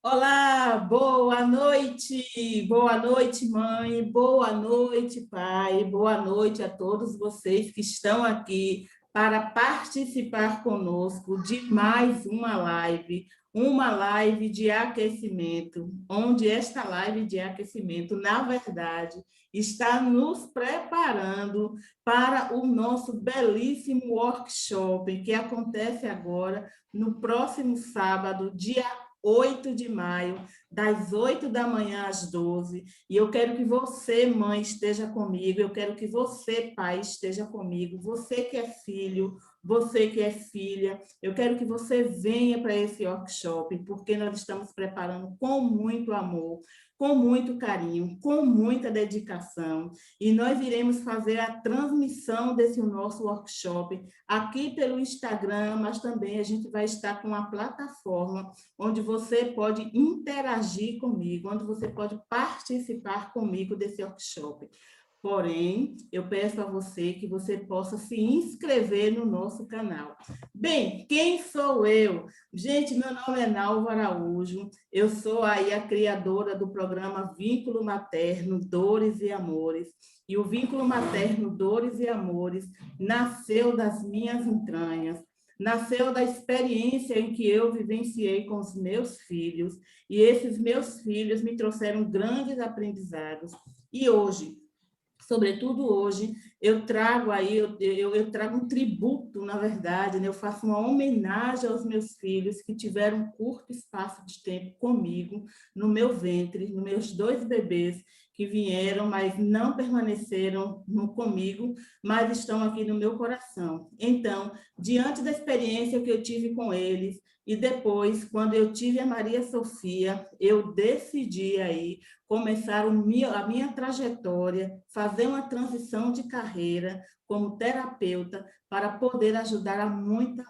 Olá, boa noite, mãe, boa noite, pai, boa noite a todos vocês que estão aqui para participar conosco de mais uma live de aquecimento, onde esta live de aquecimento, na verdade, está nos preparando para o nosso belíssimo workshop que acontece agora no próximo sábado, dia 8 de maio, das 8 da manhã às 12. E eu quero que você, mãe, esteja comigo, eu quero que você, pai, esteja comigo, você que é filho, você que é filha, eu quero que você venha para esse workshop, porque nós estamos preparando com muito amor, com muito carinho, com muita dedicação, e nós iremos fazer a transmissão desse nosso workshop aqui pelo Instagram, mas também a gente vai estar com uma plataforma onde você pode interagir comigo, onde você pode participar comigo desse workshop. Porém, eu peço a você que você possa se inscrever no nosso canal. Bem, quem sou eu? Gente, meu nome é Nalva Araújo, eu sou aí a criadora do programa Vínculo Materno, Dores e Amores. E o Vínculo Materno, Dores e Amores nasceu das minhas entranhas, nasceu da experiência em que eu vivenciei com os meus filhos, e esses meus filhos me trouxeram grandes aprendizados. E hoje, sobretudo hoje, eu trago aí, eu trago um tributo, na verdade, né? Eu faço uma homenagem aos meus filhos que tiveram um curto espaço de tempo comigo, no meu ventre, nos meus dois bebês que vieram, mas não permaneceram comigo, mas estão aqui no meu coração. Então, diante da experiência que eu tive com eles, e depois, quando eu tive a Maria Sofia, eu decidi aí começar a minha trajetória, fazer uma transição de carreira como terapeuta para poder ajudar a muita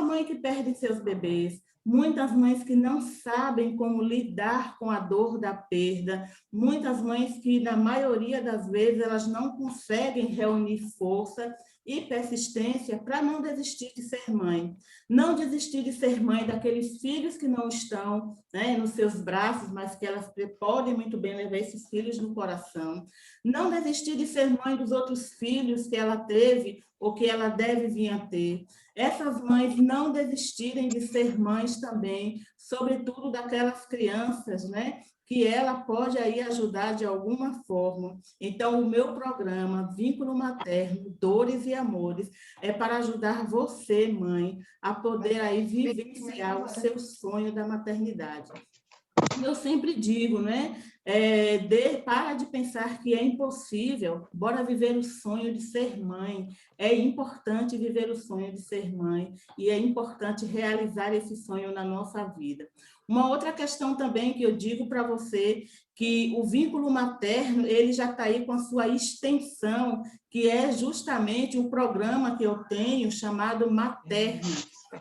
mãe que perde seus bebês, muitas mães que não sabem como lidar com a dor da perda, muitas mães que, na maioria das vezes, elas não conseguem reunir força e persistência para não desistir de ser mãe. Não desistir de ser mãe daqueles filhos que não estão, né, nos seus braços, mas que elas podem muito bem levar esses filhos no coração. Não desistir de ser mãe dos outros filhos que ela teve ou que ela deve vir a ter. Essas mães não desistirem de ser mães também, sobretudo daquelas crianças, né, que ela pode aí ajudar de alguma forma. Então, o meu programa Vínculo Materno, Dores e Amores, é para ajudar você, mãe, a poder aí vivenciar o seu sonho da maternidade. Eu sempre digo, né? Para de pensar que é impossível, bora viver o sonho de ser mãe. É importante viver o sonho de ser mãe e é importante realizar esse sonho na nossa vida. Uma outra questão também que eu digo para você, que o vínculo materno, ele já está aí com a sua extensão, que é justamente o programa que eu tenho chamado Materna.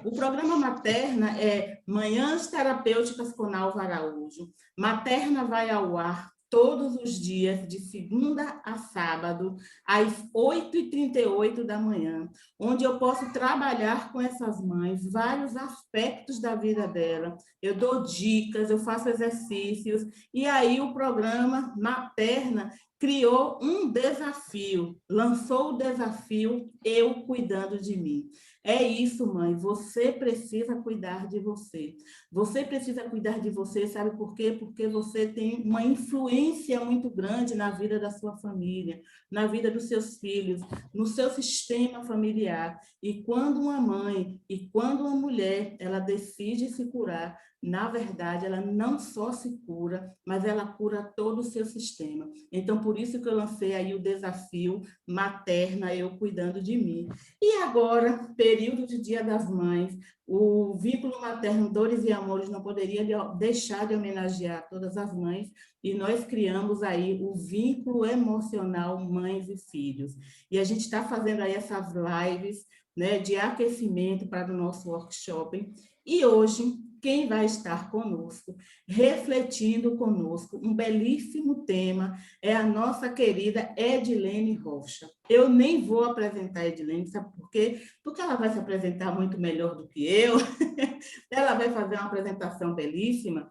O programa Materna é Manhãs Terapêuticas com Nalva Araújo. Materna vai ao ar todos os dias, de segunda a sábado, às 8h38 da manhã, onde eu posso trabalhar com essas mães vários aspectos da vida dela. Eu dou dicas, eu faço exercícios, e aí o programa Materna criou um desafio, lançou o desafio Eu Cuidando de Mim. É isso, mãe, você precisa cuidar de você. Você precisa cuidar de você, sabe por quê? Porque você tem uma influência muito grande na vida da sua família, na vida dos seus filhos, no seu sistema familiar. E quando uma mãe e quando uma mulher, ela decide se curar, na verdade, ela não só se cura, mas ela cura todo o seu sistema. Então, por isso que eu lancei aí o desafio Materna, Eu Cuidando de Mim. E agora, período de Dia das Mães, o vínculo materno Dores e Amores não poderia deixar de homenagear todas as mães, e nós criamos aí o vínculo emocional mães e filhos. E a gente está fazendo aí essas lives, né, de aquecimento para o nosso workshop. E hoje quem vai estar conosco, refletindo conosco, um belíssimo tema, é a nossa querida Edilene Rocha. Eu nem vou apresentar a Edilene, sabe por quê? Porque ela vai se apresentar muito melhor do que eu, ela vai fazer uma apresentação belíssima,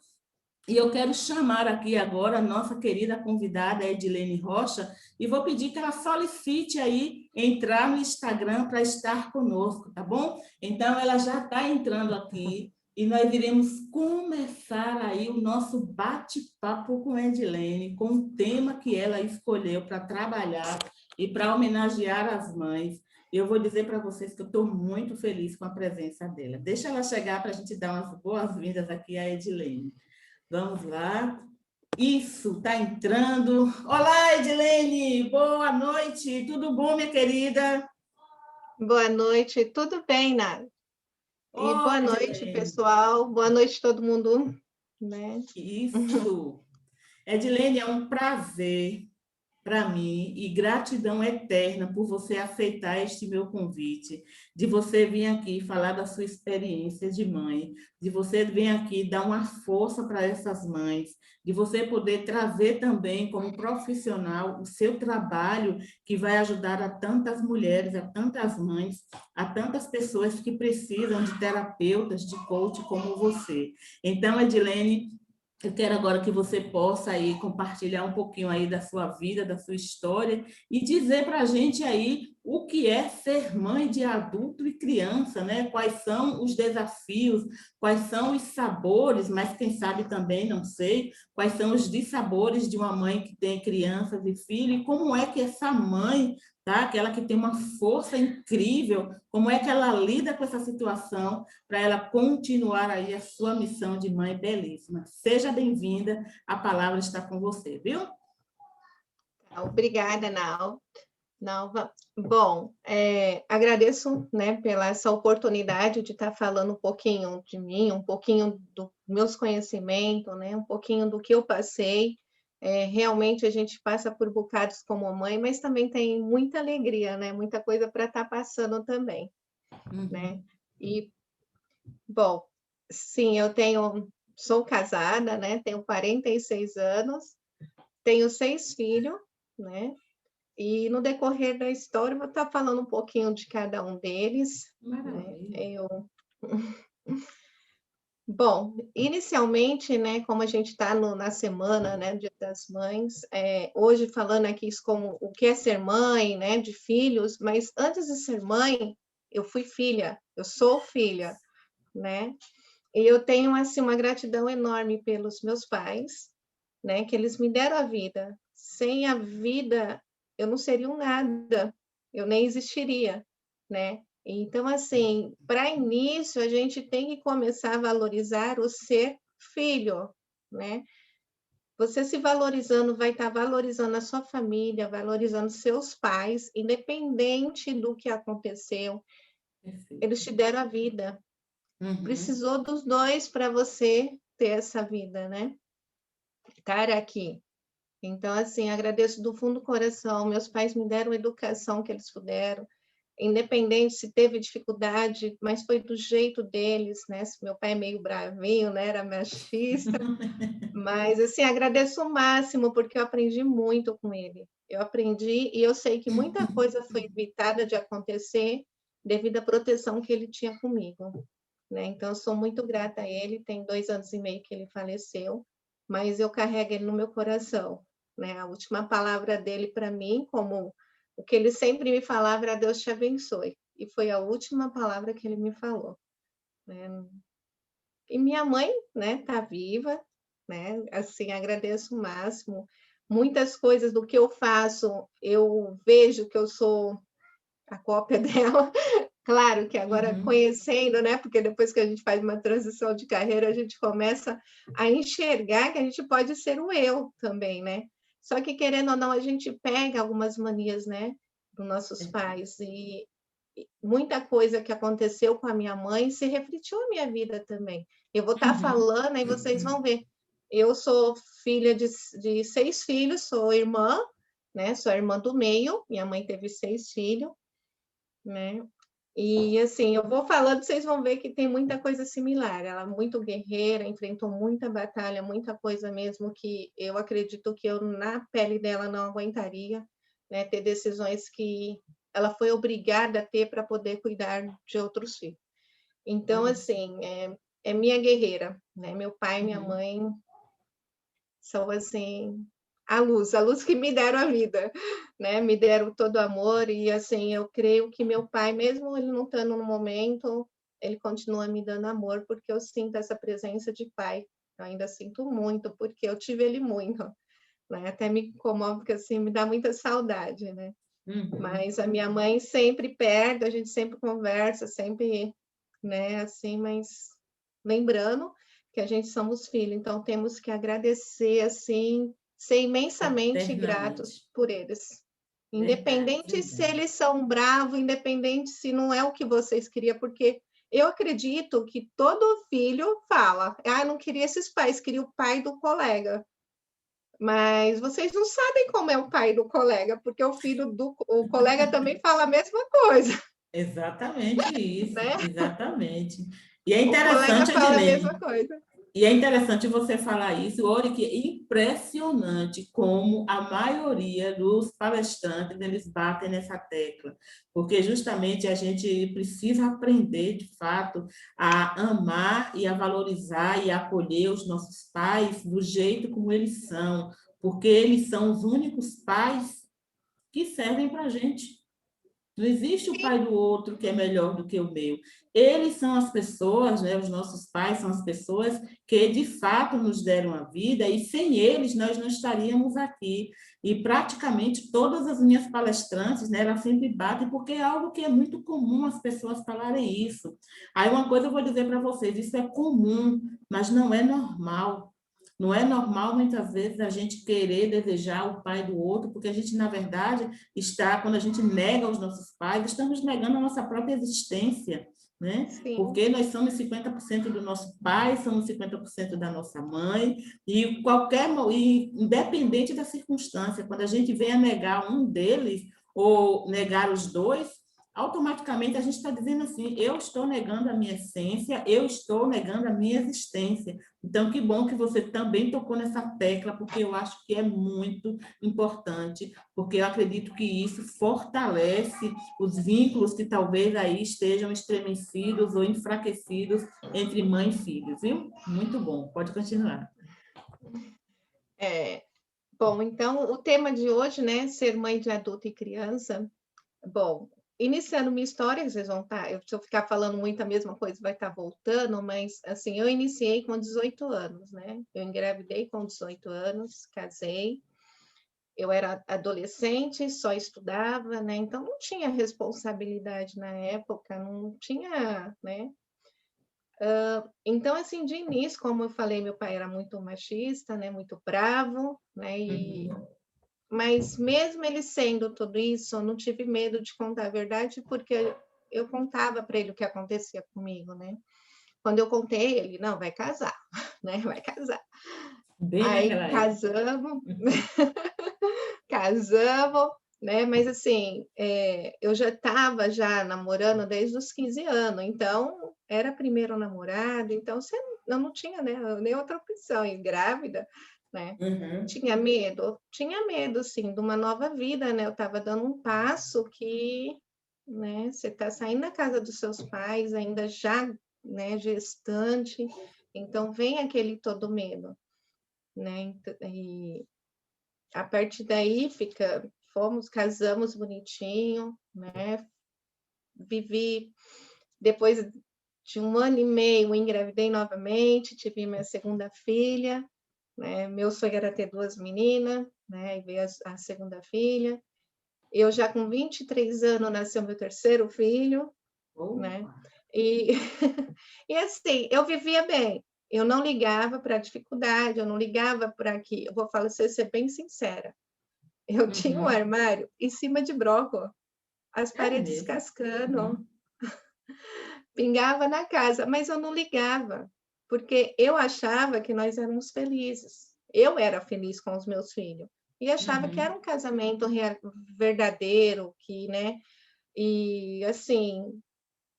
e eu quero chamar aqui agora a nossa querida convidada, Edilene Rocha, e vou pedir que ela solicite aí entrar no Instagram para estar conosco, tá bom? Então, ela já está entrando aqui e nós iremos começar aí o nosso bate-papo com a Edilene, com o tema que ela escolheu para trabalhar e para homenagear as mães. Eu vou dizer para vocês que eu estou muito feliz com a presença dela. Deixa ela chegar para a gente dar umas boas-vindas aqui à Edilene. Vamos lá. Isso, está entrando. Olá, Edilene, boa noite. Tudo bom, minha querida? Boa noite, tudo bem, Nara? E boa noite, Edilene. pessoal. Boa noite, todo mundo, né? Isso. Edilene, é um prazer para mim e gratidão eterna por você aceitar este meu convite, de você vir aqui falar da sua experiência de mãe, de você vir aqui dar uma força para essas mães, de você poder trazer também como profissional o seu trabalho que vai ajudar a tantas mulheres, a tantas mães, a tantas pessoas que precisam de terapeutas, de coach como você. Então, Edilene, eu quero agora que você possa aí compartilhar um pouquinho aí da sua vida, da sua história e dizer para a gente aí o que é ser mãe de adulto e criança, né? Quais são os desafios, quais são os sabores, mas quem sabe também, não sei, quais são os dissabores de uma mãe que tem crianças e filhos e como é que essa mãe, tá? Aquela que tem uma força incrível, como é que ela lida com essa situação para ela continuar aí a sua missão de mãe belíssima. Seja bem-vinda, a palavra está com você, viu? Obrigada, Nalva. Bom, agradeço, né, pela essa oportunidade de estar falando um pouquinho de mim, um pouquinho dos meus conhecimentos, né, um pouquinho do que eu passei. Realmente a gente passa por bocados como mãe, mas também tem muita alegria, né, muita coisa para estar passando também, né? E bom, sim, sou casada, né? Tenho 46 anos, tenho 6 filhos, né? E no decorrer da história, eu vou estar falando um pouquinho de cada um deles, né? Maravilha. Bom, inicialmente, né, como a gente está na semana, né, Dia das Mães, hoje falando aqui como o que é ser mãe, né, de filhos, mas antes de ser mãe, eu fui filha, eu sou filha, né? E eu tenho assim uma gratidão enorme pelos meus pais, né, que eles me deram a vida. Sem a vida, eu não seria um nada, eu nem existiria, né? Então, assim, para início, a gente tem que começar a valorizar o ser filho, né? Você se valorizando, vai estar valorizando a sua família, valorizando seus pais, independente do que aconteceu. Perfeito. Eles te deram a vida, precisou dos dois para você ter essa vida, né? Estar aqui. Então, assim, agradeço do fundo do coração. Meus pais me deram a educação que eles puderam, independente se teve dificuldade, mas foi do jeito deles, né? Meu pai é meio bravinho, né? Era machista, mas, assim, agradeço o máximo, porque eu aprendi muito com ele. Eu aprendi e eu sei que muita coisa foi evitada de acontecer devido à proteção que ele tinha comigo, né? Então, eu sou muito grata a ele. Tem 2 anos e meio que ele faleceu, mas eu carrego ele no meu coração, né? A última palavra dele para mim, como o que ele sempre me falava era Deus te abençoe, e foi a última palavra que ele me falou, né? E minha mãe, né, tá viva, né? Assim, agradeço o máximo. Muitas coisas do que eu faço, eu vejo que eu sou a cópia dela. Claro que agora conhecendo, né? Porque depois que a gente faz uma transição de carreira, a gente começa a enxergar que a gente pode ser o eu também, né? Só que, querendo ou não, a gente pega algumas manias, né? Dos nossos pais. E muita coisa que aconteceu com a minha mãe se refletiu na minha vida também. Eu vou estar falando, aí vocês vão ver. Eu sou filha de 6 filhos, sou irmã, né? Sou a irmã do meio. Minha mãe teve 6 filhos, né? E, assim, eu vou falando, vocês vão ver que tem muita coisa similar. Ela é muito guerreira, enfrentou muita batalha, muita coisa mesmo que eu acredito que eu, na pele dela, não aguentaria, né? Ter decisões que ela foi obrigada a ter para poder cuidar de outros filhos. Então, assim, é minha guerreira, né? Meu pai e minha mãe são, assim, a luz que me deram a vida, né? Me deram todo o amor e, assim, eu creio que meu pai, mesmo ele não estando no momento, ele continua me dando amor, porque eu sinto essa presença de pai. Eu ainda sinto muito, porque eu tive ele muito, né? Até me comove, porque, assim, me dá muita saudade, né? Mas a minha mãe sempre perto, a gente sempre conversa, sempre, né, assim, mas lembrando que a gente somos filhos, então temos que agradecer, assim, ser imensamente Eternamente. gratos por eles. Verdade, Independente se verdade. eles são bravos, independente se não é o que vocês queriam, porque eu acredito que todo filho fala, ah, não queria esses pais, queria o pai do colega. Mas vocês não sabem como é o pai do colega, porque o colega também fala a mesma coisa, Exatamente isso, né? exatamente. E é O colega interessante, fala a mesma Edilene, coisa. e é interessante você falar isso, olha que é impressionante como a maioria dos palestrantes eles batem nessa tecla, porque justamente a gente precisa aprender, de fato, a amar e a valorizar e a acolher os nossos pais do jeito como eles são, porque eles são os únicos pais que servem para a gente. Não existe o pai do outro que é melhor do que o meu. Eles são as pessoas, né? Os nossos pais são as pessoas que de fato nos deram a vida e sem eles nós não estaríamos aqui. E praticamente todas as minhas palestrantes, né, elas sempre batem porque é algo que é muito comum as pessoas falarem isso. Aí uma coisa eu vou dizer para vocês, isso é comum, mas não é normal. Não é normal, muitas vezes, a gente querer desejar o pai do outro, porque a gente, na verdade, está, quando a gente nega os nossos pais, estamos negando a nossa própria existência, né? Sim, Porque nós somos 50% do nosso pai, somos 50% da nossa mãe, e independente da circunstância, quando a gente vem a negar um deles, ou negar os dois, automaticamente a gente está dizendo assim, eu estou negando a minha essência, eu estou negando a minha existência. Então, que bom que você também tocou nessa tecla, porque eu acho que é muito importante, porque eu acredito que isso fortalece os vínculos que talvez aí estejam estremecidos ou enfraquecidos entre mãe e filhos, viu? Muito bom, pode continuar. é. Bom, então o tema de hoje, né, ser mãe de adulto e criança. Bom, iniciando minha história, vocês vão estar, se eu ficar falando muito a mesma coisa, vai estar voltando, mas assim, eu iniciei com 18 anos, né? Eu engravidei com 18 anos, casei. Eu era adolescente, só estudava, né? Então não tinha responsabilidade na época, não tinha, né? Então, assim, de início, como eu falei, meu pai era muito machista, né? Muito bravo, né? Mas mesmo ele sendo tudo isso, eu não tive medo de contar a verdade, porque eu contava para ele o que acontecia comigo, né? Quando eu contei, ele, não, vai casar, né? Vai casar. Bem Aí naquela época. casamos, casamos, né? Mas assim, eu já estava já namorando desde os 15 anos, então era primeiro namorado, então eu não tinha, né, nem outra opção, e grávida, né? Uhum. Tinha medo, sim, de uma nova vida, né? Eu estava dando um passo que, né, você está saindo da casa dos seus pais, ainda já, né, gestante, então vem aquele todo medo, né? E a partir daí casamos bonitinho, né? Vivi, depois de um ano e meio, engravidei novamente, tive minha segunda filha, né? Meu sonho era ter duas meninas, né? E veio a segunda filha. Eu já com 23 anos nasceu meu terceiro filho, né? Opa. E, e assim, eu vivia bem. Eu não ligava para a dificuldade, eu não ligava para que. Eu vou falar, ser bem sincera. Eu tinha um Uhum. armário em cima de brócolis, as É paredes mesmo. descascando, Uhum. pingava na casa, mas eu não ligava, porque eu achava que nós éramos felizes. Eu era feliz com os meus filhos e achava que era Uhum. um casamento verdadeiro, que, né? E assim,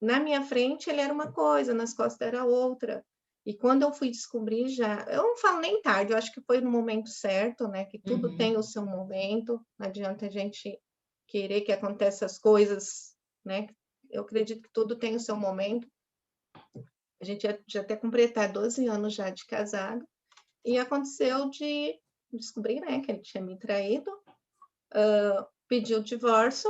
na minha frente ele era uma coisa, nas costas era outra. E quando eu fui descobrir já, eu não falo nem tarde, eu acho que foi no momento certo, né? Que tudo tem o seu momento, não adianta a gente querer que aconteça as coisas, né? Eu acredito que tudo tem o seu momento. A gente já até completar 12 anos já de casado, e aconteceu de descobrir, né, que ele tinha me traído, pediu o divórcio,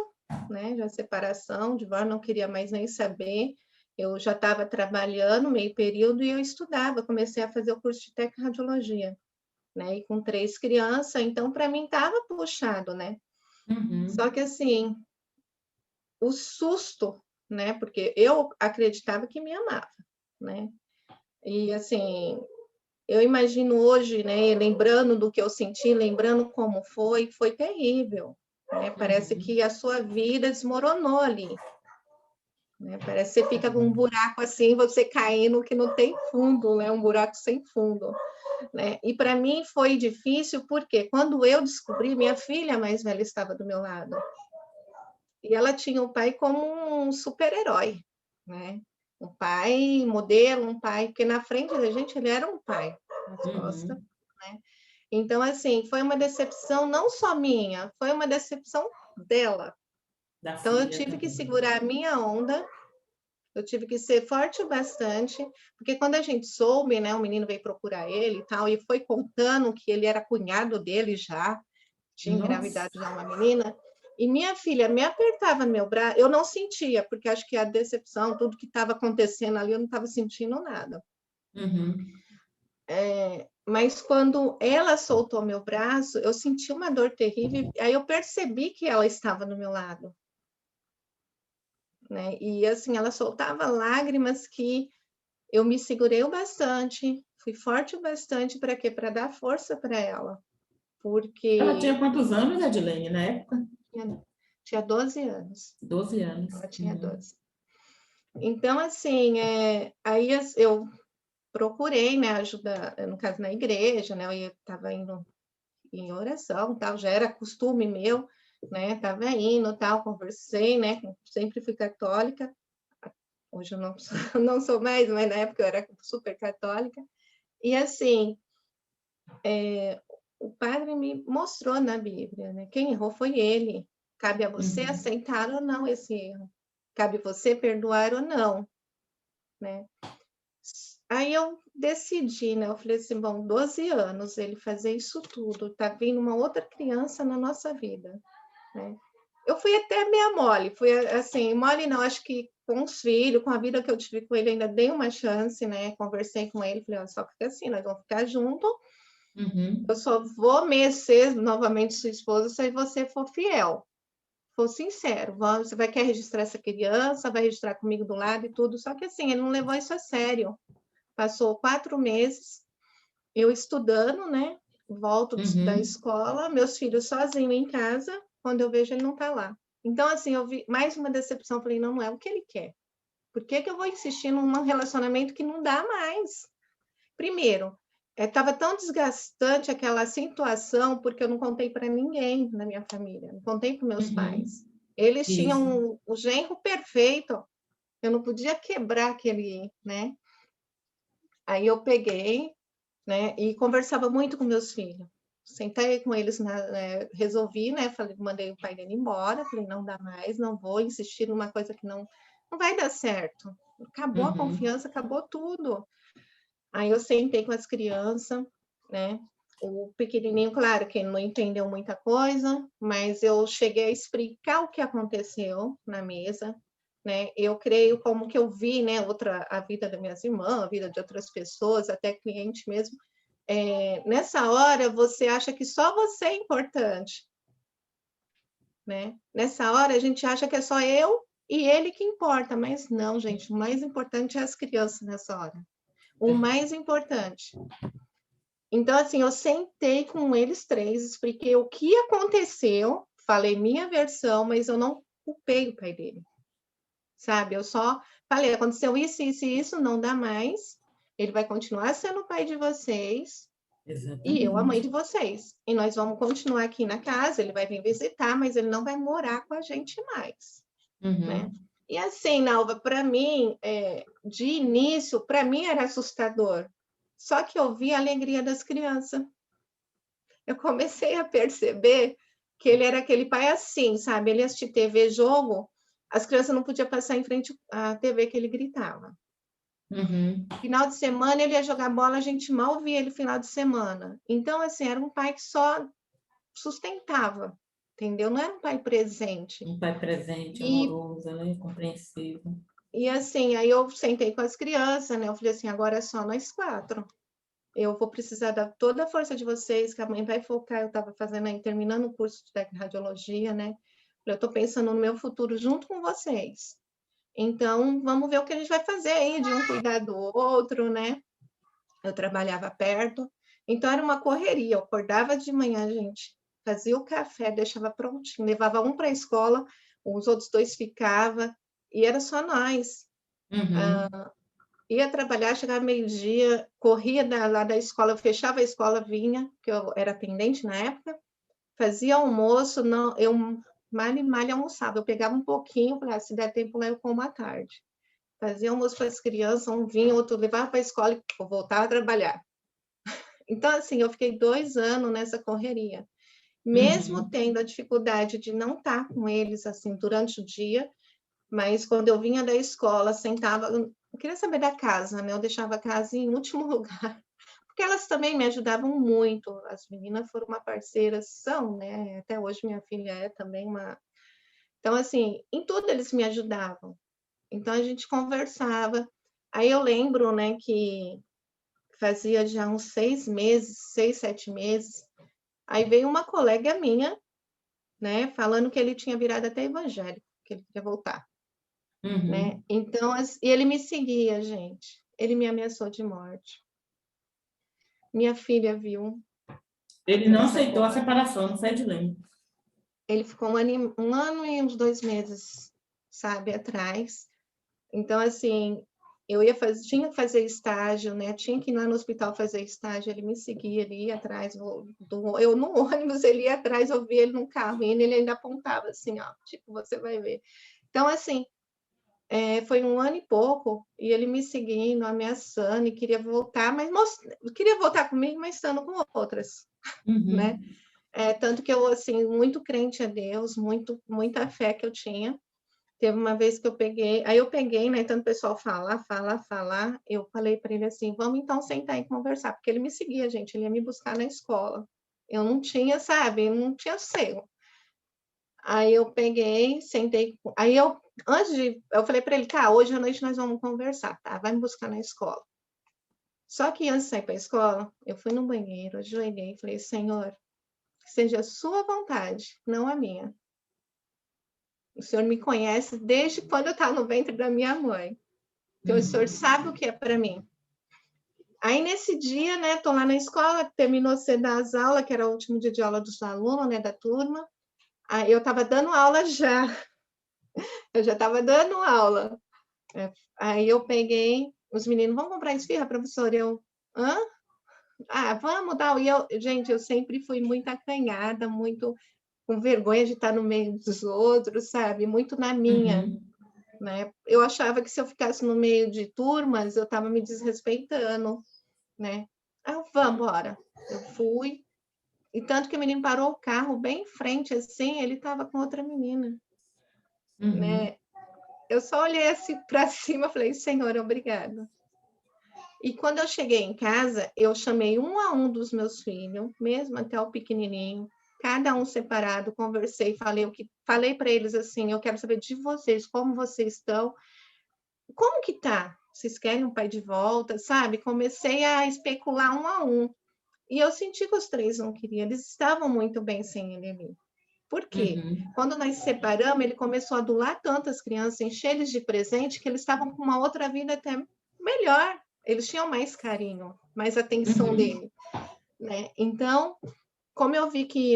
né, já separação, divórcio, não queria mais nem saber. Eu já estava trabalhando meio período e eu estudava, comecei a fazer o curso de tecradiologia, né, e com 3 crianças, então para mim estava puxado, né? Só que assim, o susto, né, porque eu acreditava que me amava, né? E assim, eu imagino hoje, né, lembrando do que eu senti, lembrando como foi terrível, né? Parece que a sua vida desmoronou ali, né? Parece que você fica com um buraco assim, você caindo que não tem fundo, né? Um buraco sem fundo, né? E para mim foi difícil porque quando eu descobri, minha filha mais velha estava do meu lado. E ela tinha o pai como um super-herói, né? Um pai modelo, um pai, porque na frente da gente ele era um pai, nas costas, né? Então, assim, foi uma decepção não só minha, foi uma decepção dela. Então, eu tive que segurar a minha onda, eu tive que ser forte o bastante, porque quando a gente soube, né, o menino veio procurar ele e tal, e foi contando que ele era cunhado dele já, tinha engravidado já uma menina, e minha filha me apertava no meu braço, eu não sentia, porque acho que a decepção, tudo que estava acontecendo ali, eu não estava sentindo nada. Mas quando ela soltou meu braço, eu senti uma dor terrível, aí eu percebi que ela estava do meu lado, né? E assim, ela soltava lágrimas que eu me segurei o bastante, fui forte o bastante para quê? Para dar força para ela, Ela tinha porque quantos anos, Edilene, na época? tinha 12 anos. 12 anos. Ela tinha 12. Então, assim, aí eu procurei, né, ajuda, no caso, na igreja, né, eu estava indo em oração, tal, já era costume meu, né, estava indo, tal, conversei, né, sempre fui católica, hoje eu não, não sou mais, mas na época eu era super católica, e assim, o padre me mostrou na Bíblia, né, quem errou foi ele, cabe a você aceitar ou não esse erro, cabe você perdoar ou não, né. Aí eu decidi, né? Eu falei assim, bom, 12 anos ele fazer isso tudo, tá vindo uma outra criança na nossa vida, né? Eu fui até meia mole, fui assim, mole não, acho que com os filhos, com a vida que eu tive com ele, ainda dei uma chance, né? Conversei com ele, falei, só que assim, nós vamos ficar juntos, eu só vou ser novamente sua esposa se você for fiel, for sincero, você vai querer registrar essa criança, vai registrar comigo do lado e tudo, só que assim, ele não levou isso a sério. Passou 4 meses, eu estudando, né? Volto da escola, meus filhos sozinhos em casa, quando eu vejo ele não está lá. Então, assim, eu vi mais uma decepção, falei, não é o que ele quer. Por que eu vou insistir num relacionamento que não dá mais? Primeiro, estava tão desgastante aquela situação, porque eu não contei para ninguém na minha família, não contei para meus pais. Eles tinham o genro perfeito, eu não podia quebrar aquele, né? Aí eu peguei, né, e conversava muito com meus filhos. Sentei com eles, resolvi, né, falei, mandei o pai dele embora, falei, não dá mais, não vou insistir numa coisa que não vai dar certo. Acabou a confiança, acabou tudo. Aí eu sentei com as crianças, né, o pequenininho, claro, que não entendeu muita coisa, mas eu cheguei a explicar o que aconteceu na mesa, né? Eu creio como que eu vi, né, a vida das minhas irmãs, a vida de outras pessoas, até cliente mesmo. Nessa hora, você acha que só você é importante, né? Nessa hora, a gente acha que é só eu e ele que importa, mas não, gente, o mais importante é as crianças nessa hora. O mais importante. Então, assim, eu sentei com eles 3, expliquei o que aconteceu, falei minha versão, mas eu não culpei o pai dele. Sabe? Eu só falei, aconteceu isso, isso e isso, não dá mais. Ele vai continuar sendo o pai de vocês. Exatamente. E eu a mãe de vocês. E nós vamos continuar aqui na casa, ele vai vir visitar, mas ele não vai morar com a gente mais. Né? E assim, Nalva, para mim, de início, para mim era assustador. Só que eu vi a alegria das crianças. Eu comecei a perceber que ele era aquele pai assim, sabe? Ele ia assistir TV, jogo, as crianças não podiam passar em frente à TV que ele gritava. Final de semana ele ia jogar bola, a gente mal via ele final de semana. Então, assim, era um pai que só sustentava, entendeu? Não era um pai presente. Um pai presente, amoroso, né? Compreensivo. E assim, aí eu sentei com as crianças, né? Eu falei assim, agora é só nós 4. Eu vou precisar da toda a força de vocês, que a mãe vai focar. Eu estava fazendo aí, terminando o curso de técnica de radiologia, né? Eu estou pensando no meu futuro junto com vocês. Então, vamos ver o que a gente vai fazer aí, de um cuidar do outro, né? Eu trabalhava perto, então era uma correria. Eu acordava de manhã, gente, fazia o café, deixava prontinho, levava um para a escola, os outros 2 ficavam, e era só nós. Ia trabalhar, chegava meio-dia, corria lá da escola, fechava a escola, vinha, que eu era atendente na época, fazia almoço, não, eu mal e mal almoçava, eu pegava um pouquinho, falava, se der tempo lá eu como à tarde. Fazia almoço para as crianças, um vinha, outro levava para a escola e eu voltava a trabalhar. Então, assim, eu fiquei 2 anos nessa correria. Mesmo tendo a dificuldade de não estar com eles, assim, durante o dia, mas quando eu vinha da escola, sentava, eu queria saber da casa, né? Eu deixava a casa em último lugar, porque elas também me ajudavam muito. As meninas foram uma parceira, são, né? Até hoje minha filha é também uma. Então, assim, em tudo eles me ajudavam. Então a gente conversava. Aí eu lembro, né, que fazia já uns 6 meses, 6, 7 meses. Aí veio uma colega minha, né, falando que ele tinha virado até evangélico, que ele queria voltar. Né? Então, e ele me seguia, gente. Ele me ameaçou de morte. Minha filha viu. Ele não aceitou a separação, não sai de lembro. Ele ficou um ano e uns 2 meses, sabe, atrás. Então, assim, tinha que fazer estágio, né? Tinha que ir lá no hospital fazer estágio. Ele me seguia, ele ia atrás, eu no ônibus, ele ia atrás, eu via ele num carro indo, ele ainda apontava assim, ó, tipo, você vai ver. Então, assim, foi um ano e pouco, e ele me seguindo, ameaçando, e queria voltar, mas queria voltar comigo, mas estando com outras, né? Tanto que eu, assim, muito crente a Deus, muita fé que eu tinha. Teve uma vez que eu peguei, né? Tanto o pessoal falar, eu falei para ele assim: vamos então sentar e conversar, porque ele me seguia, gente, ele ia me buscar na escola. Eu não tinha, sabe, não tinha sossego. Aí eu peguei, sentei, aí eu falei para ele, tá, hoje à noite nós vamos conversar, tá? Vai me buscar na escola. Só que antes de sair para a escola, eu fui no banheiro, ajoelhei e falei, Senhor, que seja a sua vontade, não a minha. O Senhor me conhece desde quando eu estava no ventre da minha mãe. Então, o Senhor sabe o que é para mim. Aí, nesse dia, né, tô lá na escola, terminou cedo as aulas, que era o último dia de aula dos alunos, né, da turma. Aí eu estava dando aula já. Eu já estava dando aula. Aí eu peguei, os meninos, vamos comprar esfirra, professor? Eu, hã? Ah, vamos dar. E eu, gente, eu sempre fui muito acanhada, muito com vergonha de estar no meio dos outros, sabe? Muito na minha, né? Eu achava que se eu ficasse no meio de turmas, eu estava me desrespeitando, né? Ah, vamos embora. Eu fui. E tanto que o menino parou o carro bem em frente, assim, ele estava com outra menina, né? Eu só olhei assim para cima e falei, Senhor, obrigado. E quando eu cheguei em casa, eu chamei um a um dos meus filhos, mesmo até o pequenininho, cada um separado, conversei, falei para eles assim, eu quero saber de vocês, como vocês estão, como que tá? Vocês querem um pai de volta, sabe? Comecei a especular um a um. E eu senti que os 3 não queriam, eles estavam muito bem sem ele ali. Por quê? Quando nós separamos, ele começou a adular tanto as crianças, encher eles de presente, que eles estavam com uma outra vida até melhor. Eles tinham mais carinho, mais atenção dele, né? Então, como eu vi que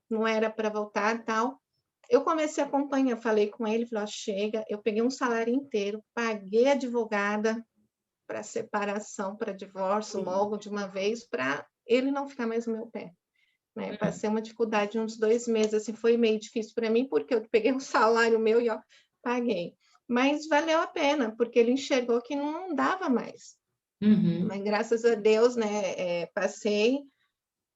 não era para voltar tal, eu comecei a acompanhar, falei com ele, falei, chega, eu peguei um salário inteiro, paguei advogada para separação, para divórcio, logo de uma vez, para ele não ficar mais no meu pé. Né? Passei uma dificuldade uns 2 meses, assim, foi meio difícil para mim, porque eu peguei um salário meu e ó, paguei. mas valeu a pena, porque ele enxergou que não dava mais. Mas graças a Deus, né, passei,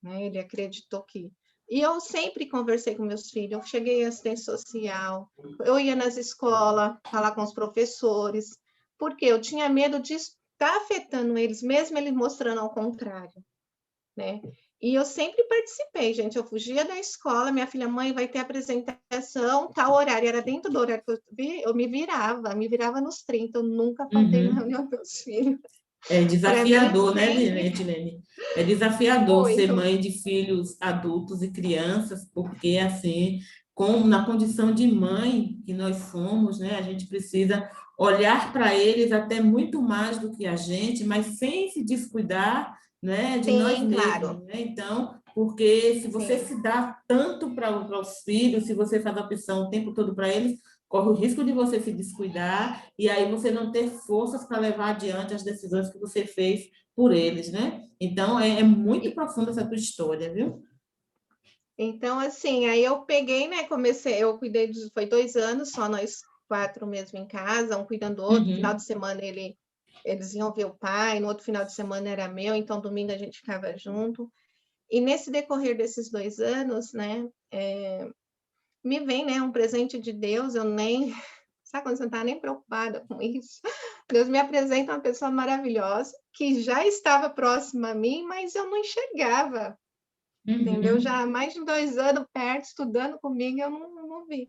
né, ele acreditou que... E eu sempre conversei com meus filhos, eu cheguei à assistência social, eu ia nas escolas falar com os professores, porque eu tinha medo de estar afetando eles, mesmo eles mostrando ao contrário, né? E eu sempre participei, gente. Eu fugia da escola, minha filha, mãe, vai ter apresentação, tal horário. Era dentro do horário que eu me virava nos 30. Eu nunca faltei na reunião dos meus filhos. É Para mim, é desafiador, né, sempre Edilene? É desafiador ser muito. mãe de filhos adultos e crianças, porque, assim, como na condição de mãe que nós somos, né, a gente precisa olhar para eles até muito mais do que a gente, mas sem se descuidar, né, de nós Sim, mesmos, claro. né? Então, porque se você Sim. se dá tanto para os filhos, se você faz a opção o tempo todo para eles, corre o risco de você se descuidar e aí você não ter forças para levar adiante as decisões que você fez por eles, né? Então, é muito E, profunda essa tua história, viu? então, assim, aí eu peguei, né? Comecei, eu cuidei, foi 2 anos, só nós 4 mesmo em casa, um cuidando do outro. Final de semana eles iam ver o pai, no outro final de semana era meu, então domingo a gente ficava junto. E nesse decorrer desses 2 anos, né? Me vem, né, um presente de Deus, eu nem... Sabe quando você não está nem preocupada com isso? Deus me apresenta uma pessoa maravilhosa, que já estava próxima a mim, mas eu não enxergava, entendeu? Já há mais de 2 anos perto, estudando comigo, eu não vi,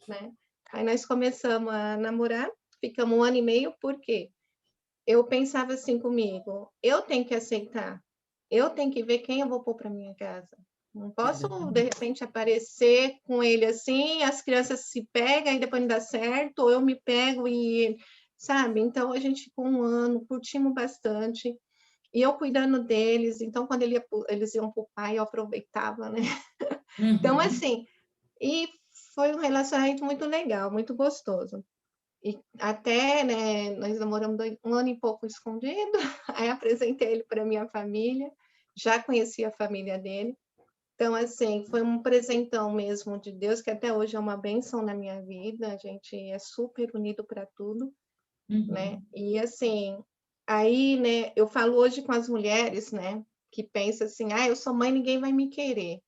né? Aí nós começamos a namorar, ficamos 1 ano e meio, por quê? Eu pensava assim comigo, eu tenho que aceitar, eu tenho que ver quem eu vou pôr para minha casa. Não posso, de repente, aparecer com ele assim, as crianças se pegam e depois não dá certo, ou eu me pego e... Sabe? Então, a gente ficou 1 ano, curtimos bastante, e eu cuidando deles. Então, quando eles iam para o pai, eu aproveitava, né? Então, assim, e foi um relacionamento muito legal, muito gostoso. E até, né, nós namoramos 1 ano e pouco escondido, aí apresentei ele para minha família, já conhecia a família dele. Então, assim, foi um presentão mesmo de Deus, que até hoje é uma bênção na minha vida, a gente é super unido para tudo, né? E, assim, aí, né, eu falo hoje com as mulheres, né, que pensam assim, eu sou mãe, ninguém vai me querer.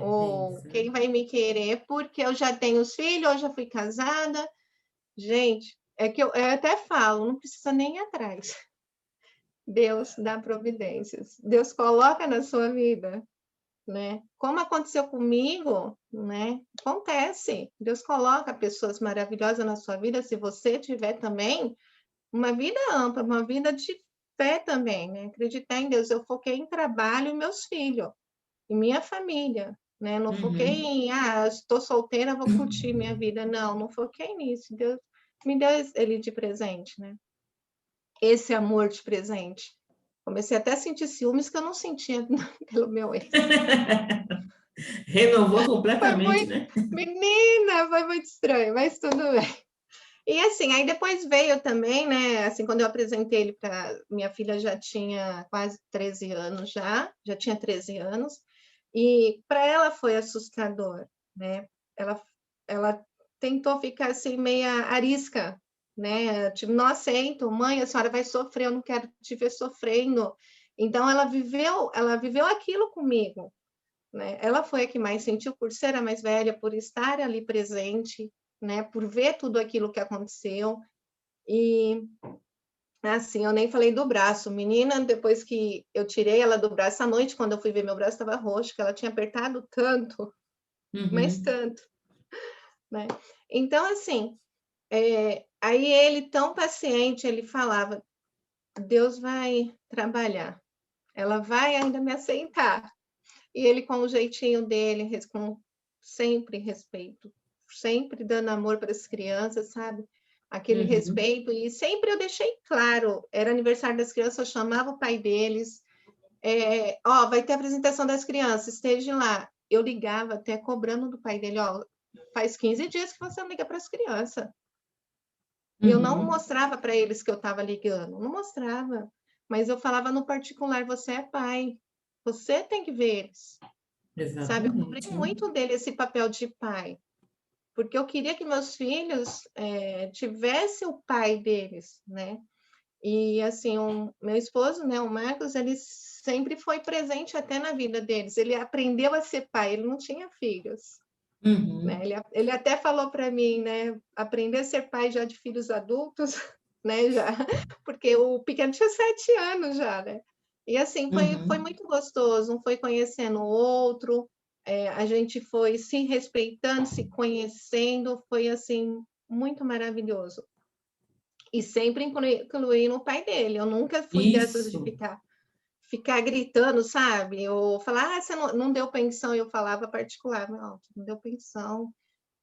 Ou Isso, né? quem vai me querer porque eu já tenho os filhos, eu já fui casada. Gente, é que eu até falo, não precisa nem ir atrás. Deus dá providências. Deus coloca na sua vida, né? Como aconteceu comigo, né? Acontece. Deus coloca pessoas maravilhosas na sua vida, se você tiver também uma vida ampla, uma vida de fé também, né? Acreditar em Deus. Eu foquei em trabalho e meus filhos, e minha família, né? Não foquei em, estou solteira, vou curtir minha vida. Não, não foquei nisso. Deus me deu ele de presente, né? Esse amor de presente. Comecei até a sentir ciúmes que eu não sentia pelo meu ex. Renovou Foi completamente, muito, né? menina, foi muito estranho, mas tudo bem. E assim, aí depois veio também, né? Assim, quando eu apresentei ele para minha filha, já tinha quase 13 anos já tinha 13 anos, e para ela foi assustador, né? Ela tentou ficar assim meia arisca, né? Tipo, não aceito, mãe, a senhora vai sofrer, eu não quero te ver sofrendo. Então ela viveu aquilo comigo, né? Ela foi a que mais sentiu por ser a mais velha, por estar ali presente, né? Por ver tudo aquilo que aconteceu. E assim, eu nem falei do braço. Menina, depois que eu tirei ela do braço, à noite, quando eu fui ver meu braço, estava roxo, que ela tinha apertado tanto, mas tanto, né? Então, assim, aí ele, tão paciente, ele falava: Deus vai trabalhar, ela vai ainda me aceitar. E ele, com o jeitinho dele, com sempre respeito, sempre dando amor para as crianças, sabe? Aquele respeito. E sempre eu deixei claro, era aniversário das crianças, eu chamava o pai deles, vai ter apresentação das crianças, esteja lá. Eu ligava até cobrando do pai dele, faz 15 dias que você não liga para as crianças. E eu não mostrava para eles que eu estava ligando, não mostrava. Mas eu falava no particular, você é pai, você tem que ver eles. Sabe, eu cobrei Exatamente. muito dele esse papel de pai, porque eu queria que meus filhos tivessem o pai deles, né? E, assim, meu esposo, né, o Marcos, ele sempre foi presente até na vida deles. Ele aprendeu a ser pai, ele não tinha filhos. Né? Ele até falou para mim, né, aprender a ser pai já de filhos adultos, né, já, porque o pequeno tinha 7 anos já, né? E, assim, foi muito gostoso, um foi conhecendo o outro, a gente foi se respeitando, se conhecendo, foi, assim, muito maravilhoso. E sempre incluindo o pai dele. Eu nunca fui dessas de Isso. ficar gritando, sabe? Ou falar, você não deu pensão. Eu falava particular, não deu pensão,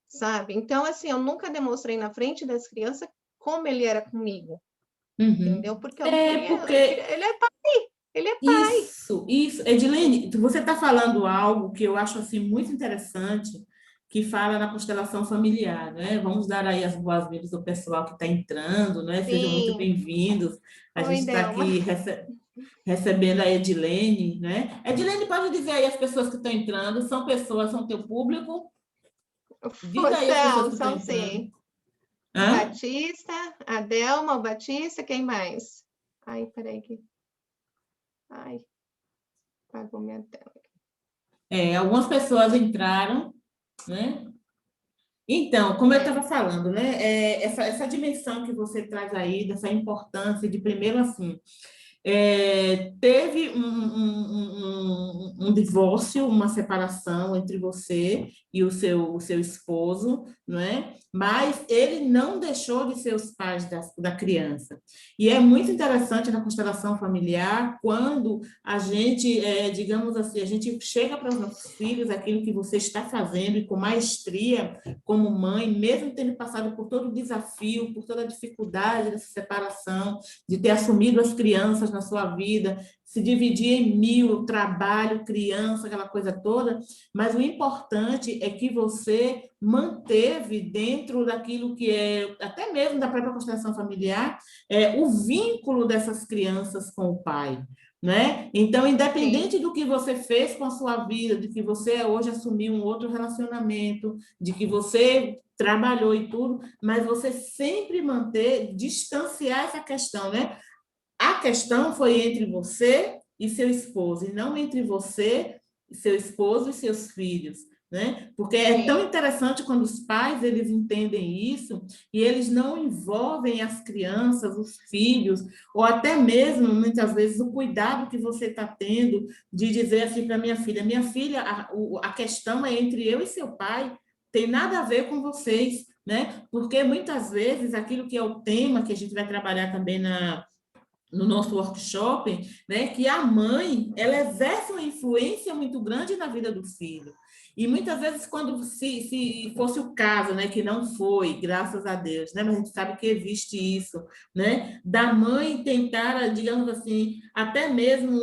sabe? Então, assim, eu nunca demonstrei na frente das crianças como ele era comigo, entendeu? Porque eu não queria, Porque ele é pai, ele é pai. isso. Edilene, você está falando algo que eu acho assim muito interessante, que fala na constelação familiar, né? Vamos dar aí as boas-vindas ao pessoal que está entrando, né? Sejam muito Sim. bem-vindos. A Oi, gente está Delma. aqui recebendo a Edilene, né? Edilene, pode dizer aí as pessoas que estão entrando, são pessoas, são teu público? Diga aí as pessoas que estão São entrando. sim. O Hã? Batista, a Delma, o Batista, quem mais? Ai, peraí. Ai, apagou minha tela. Algumas pessoas entraram, né? Então, como eu estava falando, né? Essa dimensão que você traz aí, dessa importância de, primeiro, assim, teve um divórcio, uma separação entre você e o seu esposo, não é? Mas ele não deixou de ser os pais da criança. E é muito interessante na constelação familiar quando a gente, digamos assim, a gente chega para os nossos filhos aquilo que você está fazendo e com maestria como mãe, mesmo tendo passado por todo o desafio, por toda a dificuldade dessa separação, de ter assumido as crianças na sua vida, se dividir em 1000, trabalho, criança, aquela coisa toda, mas o importante é que você manteve dentro daquilo que é, até mesmo da própria constelação familiar, o vínculo dessas crianças com o pai. Né? Então, independente Sim. do que você fez com a sua vida, de que você hoje assumiu um outro relacionamento, de que você trabalhou e tudo, mas você sempre manter, distanciar essa questão, né? A questão foi entre você e seu esposo, e não entre você e seu esposo e seus filhos, né? Porque é tão Sim. interessante quando os pais eles entendem isso e eles não envolvem as crianças, os filhos, ou até mesmo muitas vezes o cuidado que você está tendo de dizer assim para minha filha, a questão é entre eu e seu pai, tem nada a ver com vocês, né? Porque muitas vezes aquilo que é o tema que a gente vai trabalhar também no nosso workshop, né, que a mãe, ela exerce uma influência muito grande na vida do filho. E muitas vezes, quando se fosse o caso, né, que não foi, graças a Deus, né, mas a gente sabe que existe isso, né, da mãe tentar, digamos assim, até mesmo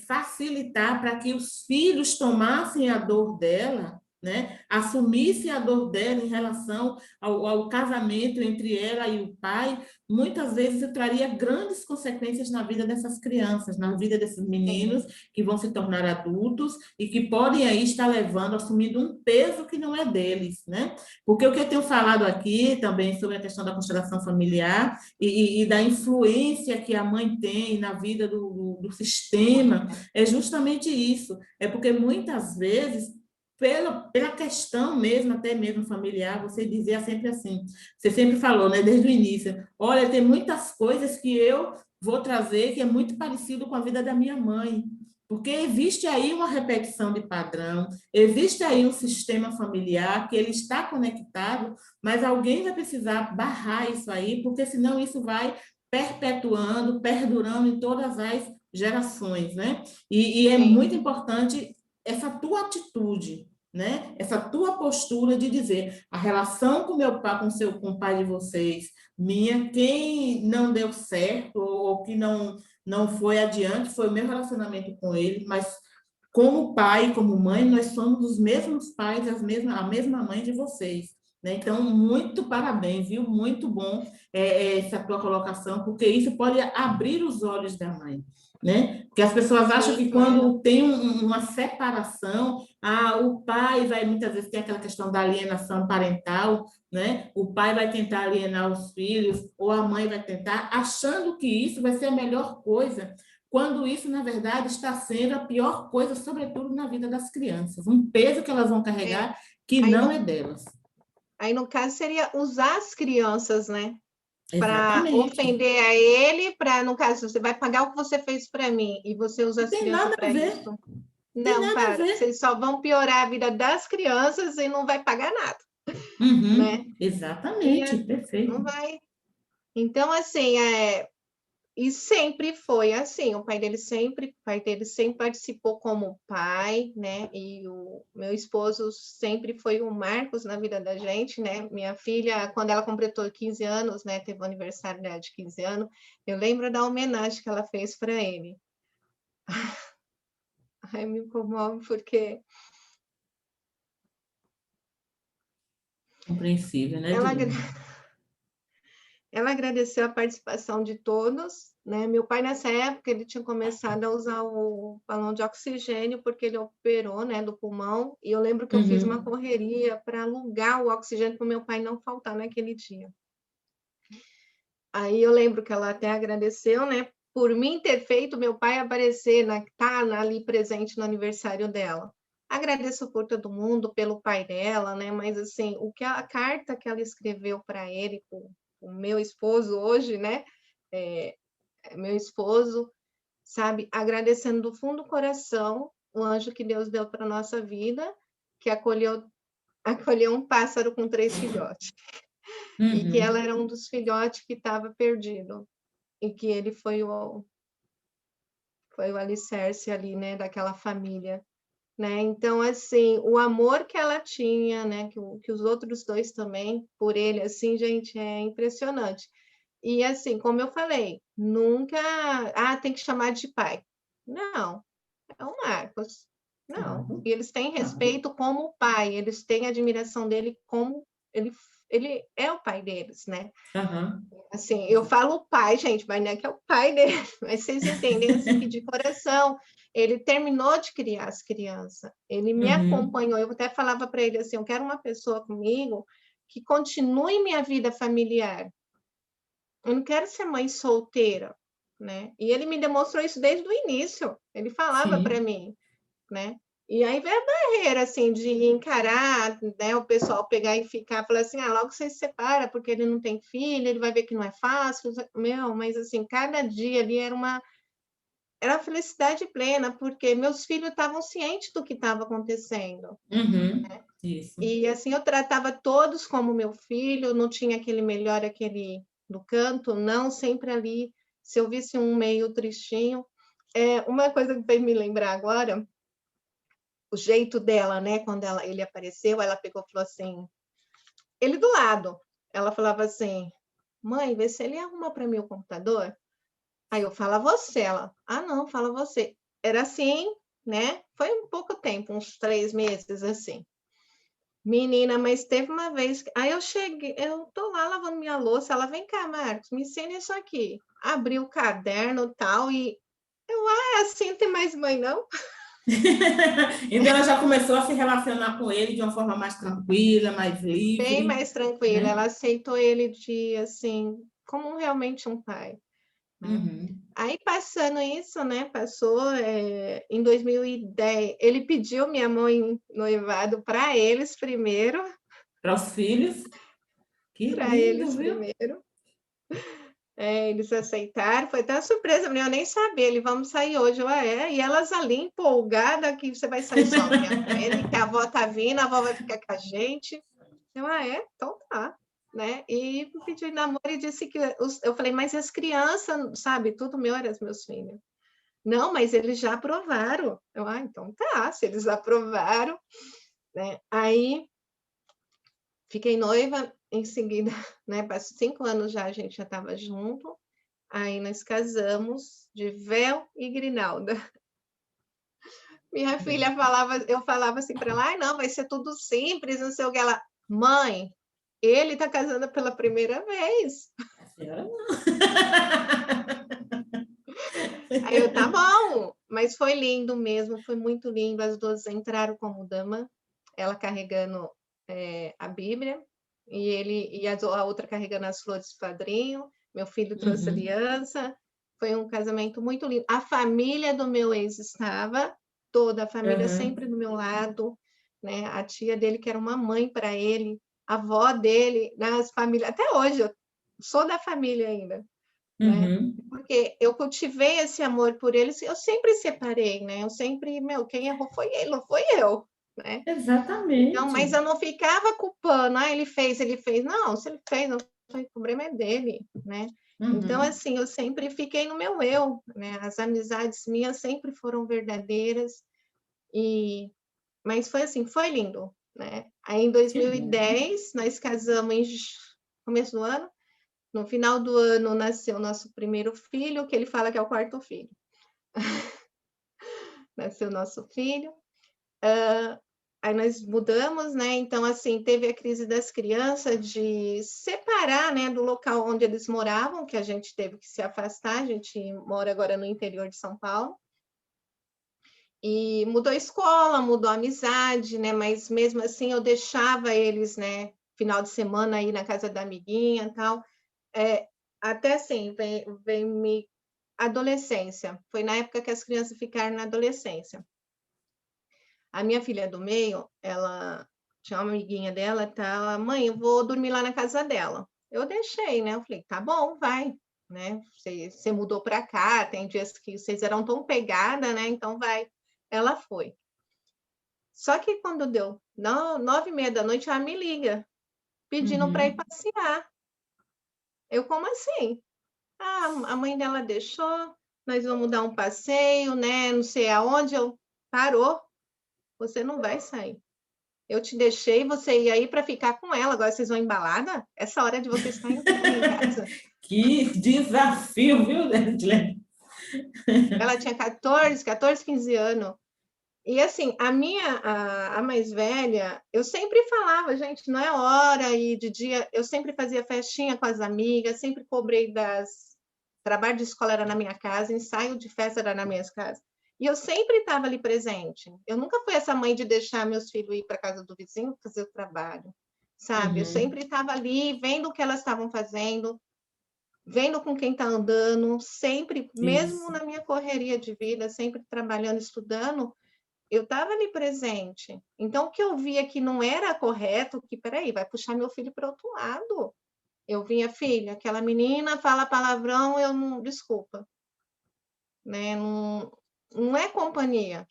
facilitar para que os filhos tomassem a dor dela, né, assumissem a dor dela em relação ao casamento entre ela e o pai, muitas vezes isso traria grandes consequências na vida dessas crianças, na vida desses meninos que vão se tornar adultos e que podem aí estar levando, assumindo um peso que não é deles, né? Porque o que eu tenho falado aqui também sobre a questão da constelação familiar e da influência que a mãe tem na vida do sistema é justamente isso. É porque muitas vezes pela questão mesmo, até mesmo familiar, você dizia sempre assim, você sempre falou, né, desde o início, olha, tem muitas coisas que eu vou trazer que é muito parecido com a vida da minha mãe, porque existe aí uma repetição de padrão, existe aí um sistema familiar que ele está conectado, mas alguém vai precisar barrar isso aí, porque senão isso vai perpetuando, perdurando em todas as gerações, né? E é muito importante essa tua atitude, né? Essa tua postura de dizer a relação com meu pai, com o pai de vocês, minha, quem não deu certo ou que não foi adiante foi o meu relacionamento com ele, mas como pai e como mãe, nós somos os mesmos pais, a mesma mãe de vocês. né? Então, muito parabéns, viu? Muito bom essa tua colocação, porque isso pode abrir os olhos da mãe, né? Porque as pessoas acham Sim, que claro. quando tem uma separação, o pai vai muitas vezes ter aquela questão da alienação parental, né? O pai vai tentar alienar os filhos, ou a mãe vai tentar, achando que isso vai ser a melhor coisa, quando isso, na verdade, está sendo a pior coisa, sobretudo na vida das crianças. Um peso que elas vão É, carregar que aí, não no, é delas. aí, no caso, seria usar as crianças, né? Para Exatamente. ofender a ele, para, no caso, você vai pagar o que você fez para mim e você usa Não as tem crianças nada a para ver, isso. tem Não, nada a para. ver. Vocês só vão piorar a vida das crianças e não vai pagar nada, né? E Exatamente, não perfeito. vai. Então, assim, e sempre foi assim, o pai dele sempre participou como pai, né? E o meu esposo sempre foi o Marcos na vida da gente, né? Minha filha, quando ela completou 15 anos, né, teve o aniversário dela de 15 anos, eu lembro da homenagem que ela fez para ele. Ai, me comove porque Compreensível, né, ela Dilene? Ela agradeceu a participação de todos, né? Meu pai, nessa época, ele tinha começado a usar o balão de oxigênio, porque ele operou, né, do pulmão, e eu lembro que eu fiz uma Uhum. correria para alugar o oxigênio para o meu pai não faltar naquele dia. Aí eu lembro que ela até agradeceu, né, por mim ter feito meu pai aparecer, tá ali presente no aniversário dela. Agradeço por todo mundo, pelo pai dela, né? Mas assim, a carta que ela escreveu para ele, o meu esposo hoje, né? É, meu esposo, sabe, agradecendo do fundo do coração o anjo que Deus deu para nossa vida, que acolheu um pássaro com 3 filhotes, e que ela Uhum. era um dos filhotes que estava perdido, e que ele foi o alicerce ali, né, daquela família, né? Então, assim, o amor que ela tinha, né, que os outros dois também, por ele, assim, gente, é impressionante. E assim, como eu falei, nunca, tem que chamar de pai. Não, é o Marcos. Não. Claro, E eles têm claro. respeito como pai, eles têm admiração dele como ele é o pai deles, né? Aham. Assim, eu falo pai, gente, mas não é que é o pai dele, mas vocês entendem, assim, que de coração, ele terminou de criar as crianças, ele me Uhum. acompanhou, eu até falava para ele assim, eu quero uma pessoa comigo que continue minha vida familiar, eu não quero ser mãe solteira, né? E ele me demonstrou isso desde o início. Ele falava para Sim. mim, né? E aí veio a barreira, assim, de encarar, né? O pessoal pegar e ficar, falar assim, logo você se separa, porque ele não tem filho, ele vai ver que não é fácil. Meu, mas assim, cada dia ali era felicidade plena, porque meus filhos estavam cientes do que estava acontecendo. Uhum. Isso. E assim, eu tratava todos como meu filho, não tinha aquele melhor, aquele do canto, não, sempre ali. Se eu visse um meio tristinho. Uma coisa que veio me lembrar agora, o jeito dela, né? Quando ele apareceu, ela pegou e falou assim, ele do lado, ela falava assim, mãe, vê se ele arruma para mim o computador. Aí eu, fala você, ela, não, fala você. Era assim, né? Foi um pouco tempo, uns 3 meses, assim. Menina, mas teve uma vez que. Aí eu cheguei, eu tô lá lavando minha louça. Ela, vem cá, Marcos, me ensina isso aqui. Abri o caderno e tal, e eu, é assim, não tem mais mãe, não? Então ela já começou a se relacionar com ele de uma forma mais tranquila, mais Bem livre, mais tranquila. né? Ela aceitou ele de, assim, como realmente um pai, né? Uhum. Aí passando isso, né? Passou em 2010. Ele pediu minha mãe em noivado para eles primeiro, Para os filhos, que para lindo, eles viu? primeiro. Eles aceitaram, foi até uma surpresa, eu nem sabia, ele vamos sair hoje, e elas ali empolgadas que você vai sair só, minha filha, que a avó tá vindo, a avó vai ficar com a gente. Eu, então tá, né? E pediu em namoro e disse que, eu falei, mas as crianças, sabe, tudo meu era os meus filhos. Não, mas eles já aprovaram. Eu, então tá, se eles aprovaram, né? Aí fiquei noiva, em seguida, né? Passou 5 anos já, a gente já estava junto. Aí nós casamos de véu e grinalda. Minha filha falava, eu falava assim para ela, não, vai ser tudo simples, não sei o que. Ela, mãe, Ele está casando pela primeira vez. A senhora não. Aí eu, tá bom, mas foi lindo mesmo, foi muito lindo. As duas entraram como dama, ela carregando a Bíblia, e a outra carregando as flores de padrinho. Meu filho trouxe aliança. Foi um casamento muito lindo. A família do meu ex estava, toda a família sempre do meu lado, né? A tia dele, que era uma mãe para ele, a avó dele, nas famílias, até hoje, eu sou da família ainda, né? Porque eu cultivei esse amor por eles, eu sempre separei, né? Eu sempre, quem errou foi ele, não foi eu, né? Então, mas Exatamente. eu não ficava culpando, ele fez. Não, se ele fez, não foi, o problema é dele, né? Então, assim, eu sempre fiquei no meu eu, né? As amizades minhas sempre foram verdadeiras, mas foi assim, foi lindo, né? Aí, em 2010, nós casamos em começo do ano. No final do ano, nasceu nosso primeiro filho, que ele fala que é o quarto filho. Nasceu nosso filho. Aí nós mudamos, né? Então, assim, teve a crise das crianças de separar, né, do local onde eles moravam, que a gente teve que se afastar. A gente mora agora no interior de São Paulo. E mudou a escola, mudou a amizade, né? Mas mesmo assim eu deixava eles, né? Final de semana aí na casa da amiguinha e tal. Até assim, vem me adolescência. Foi na época que as crianças ficaram na adolescência. A minha filha do meio, ela tinha uma amiguinha dela, tá? Mãe, eu vou dormir lá na casa dela. Eu deixei, né? Eu falei, tá bom, vai, né? Você mudou para cá, tem dias que vocês eram tão pegada, né? Então vai. Ela foi. Só que quando deu 9h30 da noite, ela me liga, pedindo para ir passear. Eu, como assim? A mãe dela deixou, nós vamos dar um passeio, né? Não sei aonde. Parou, você não vai sair. Eu te deixei, você ia ir para ficar com ela, agora vocês vão em balada? Essa hora de você estar em casa. Que desafio, viu, Leslie? Ela tinha 14, 15 anos. E assim, a mais velha, eu sempre falava, gente, não é hora, e de dia eu sempre fazia festinha com as amigas, sempre cobrei trabalho de escola era na minha casa, ensaio de festa era na minha casa. E eu sempre estava ali presente. Eu nunca fui essa mãe de deixar meus filhos ir para casa do vizinho fazer o trabalho, sabe? Eu sempre estava ali vendo o que elas estavam fazendo, vendo com quem está andando, sempre, mesmo Isso. na minha correria de vida, sempre trabalhando, estudando, eu estava ali presente. Então, o que eu via que não era correto, que, peraí, vai puxar meu filho para outro lado. Eu vinha, filha, aquela menina fala palavrão, eu não, desculpa, né? Não é companhia.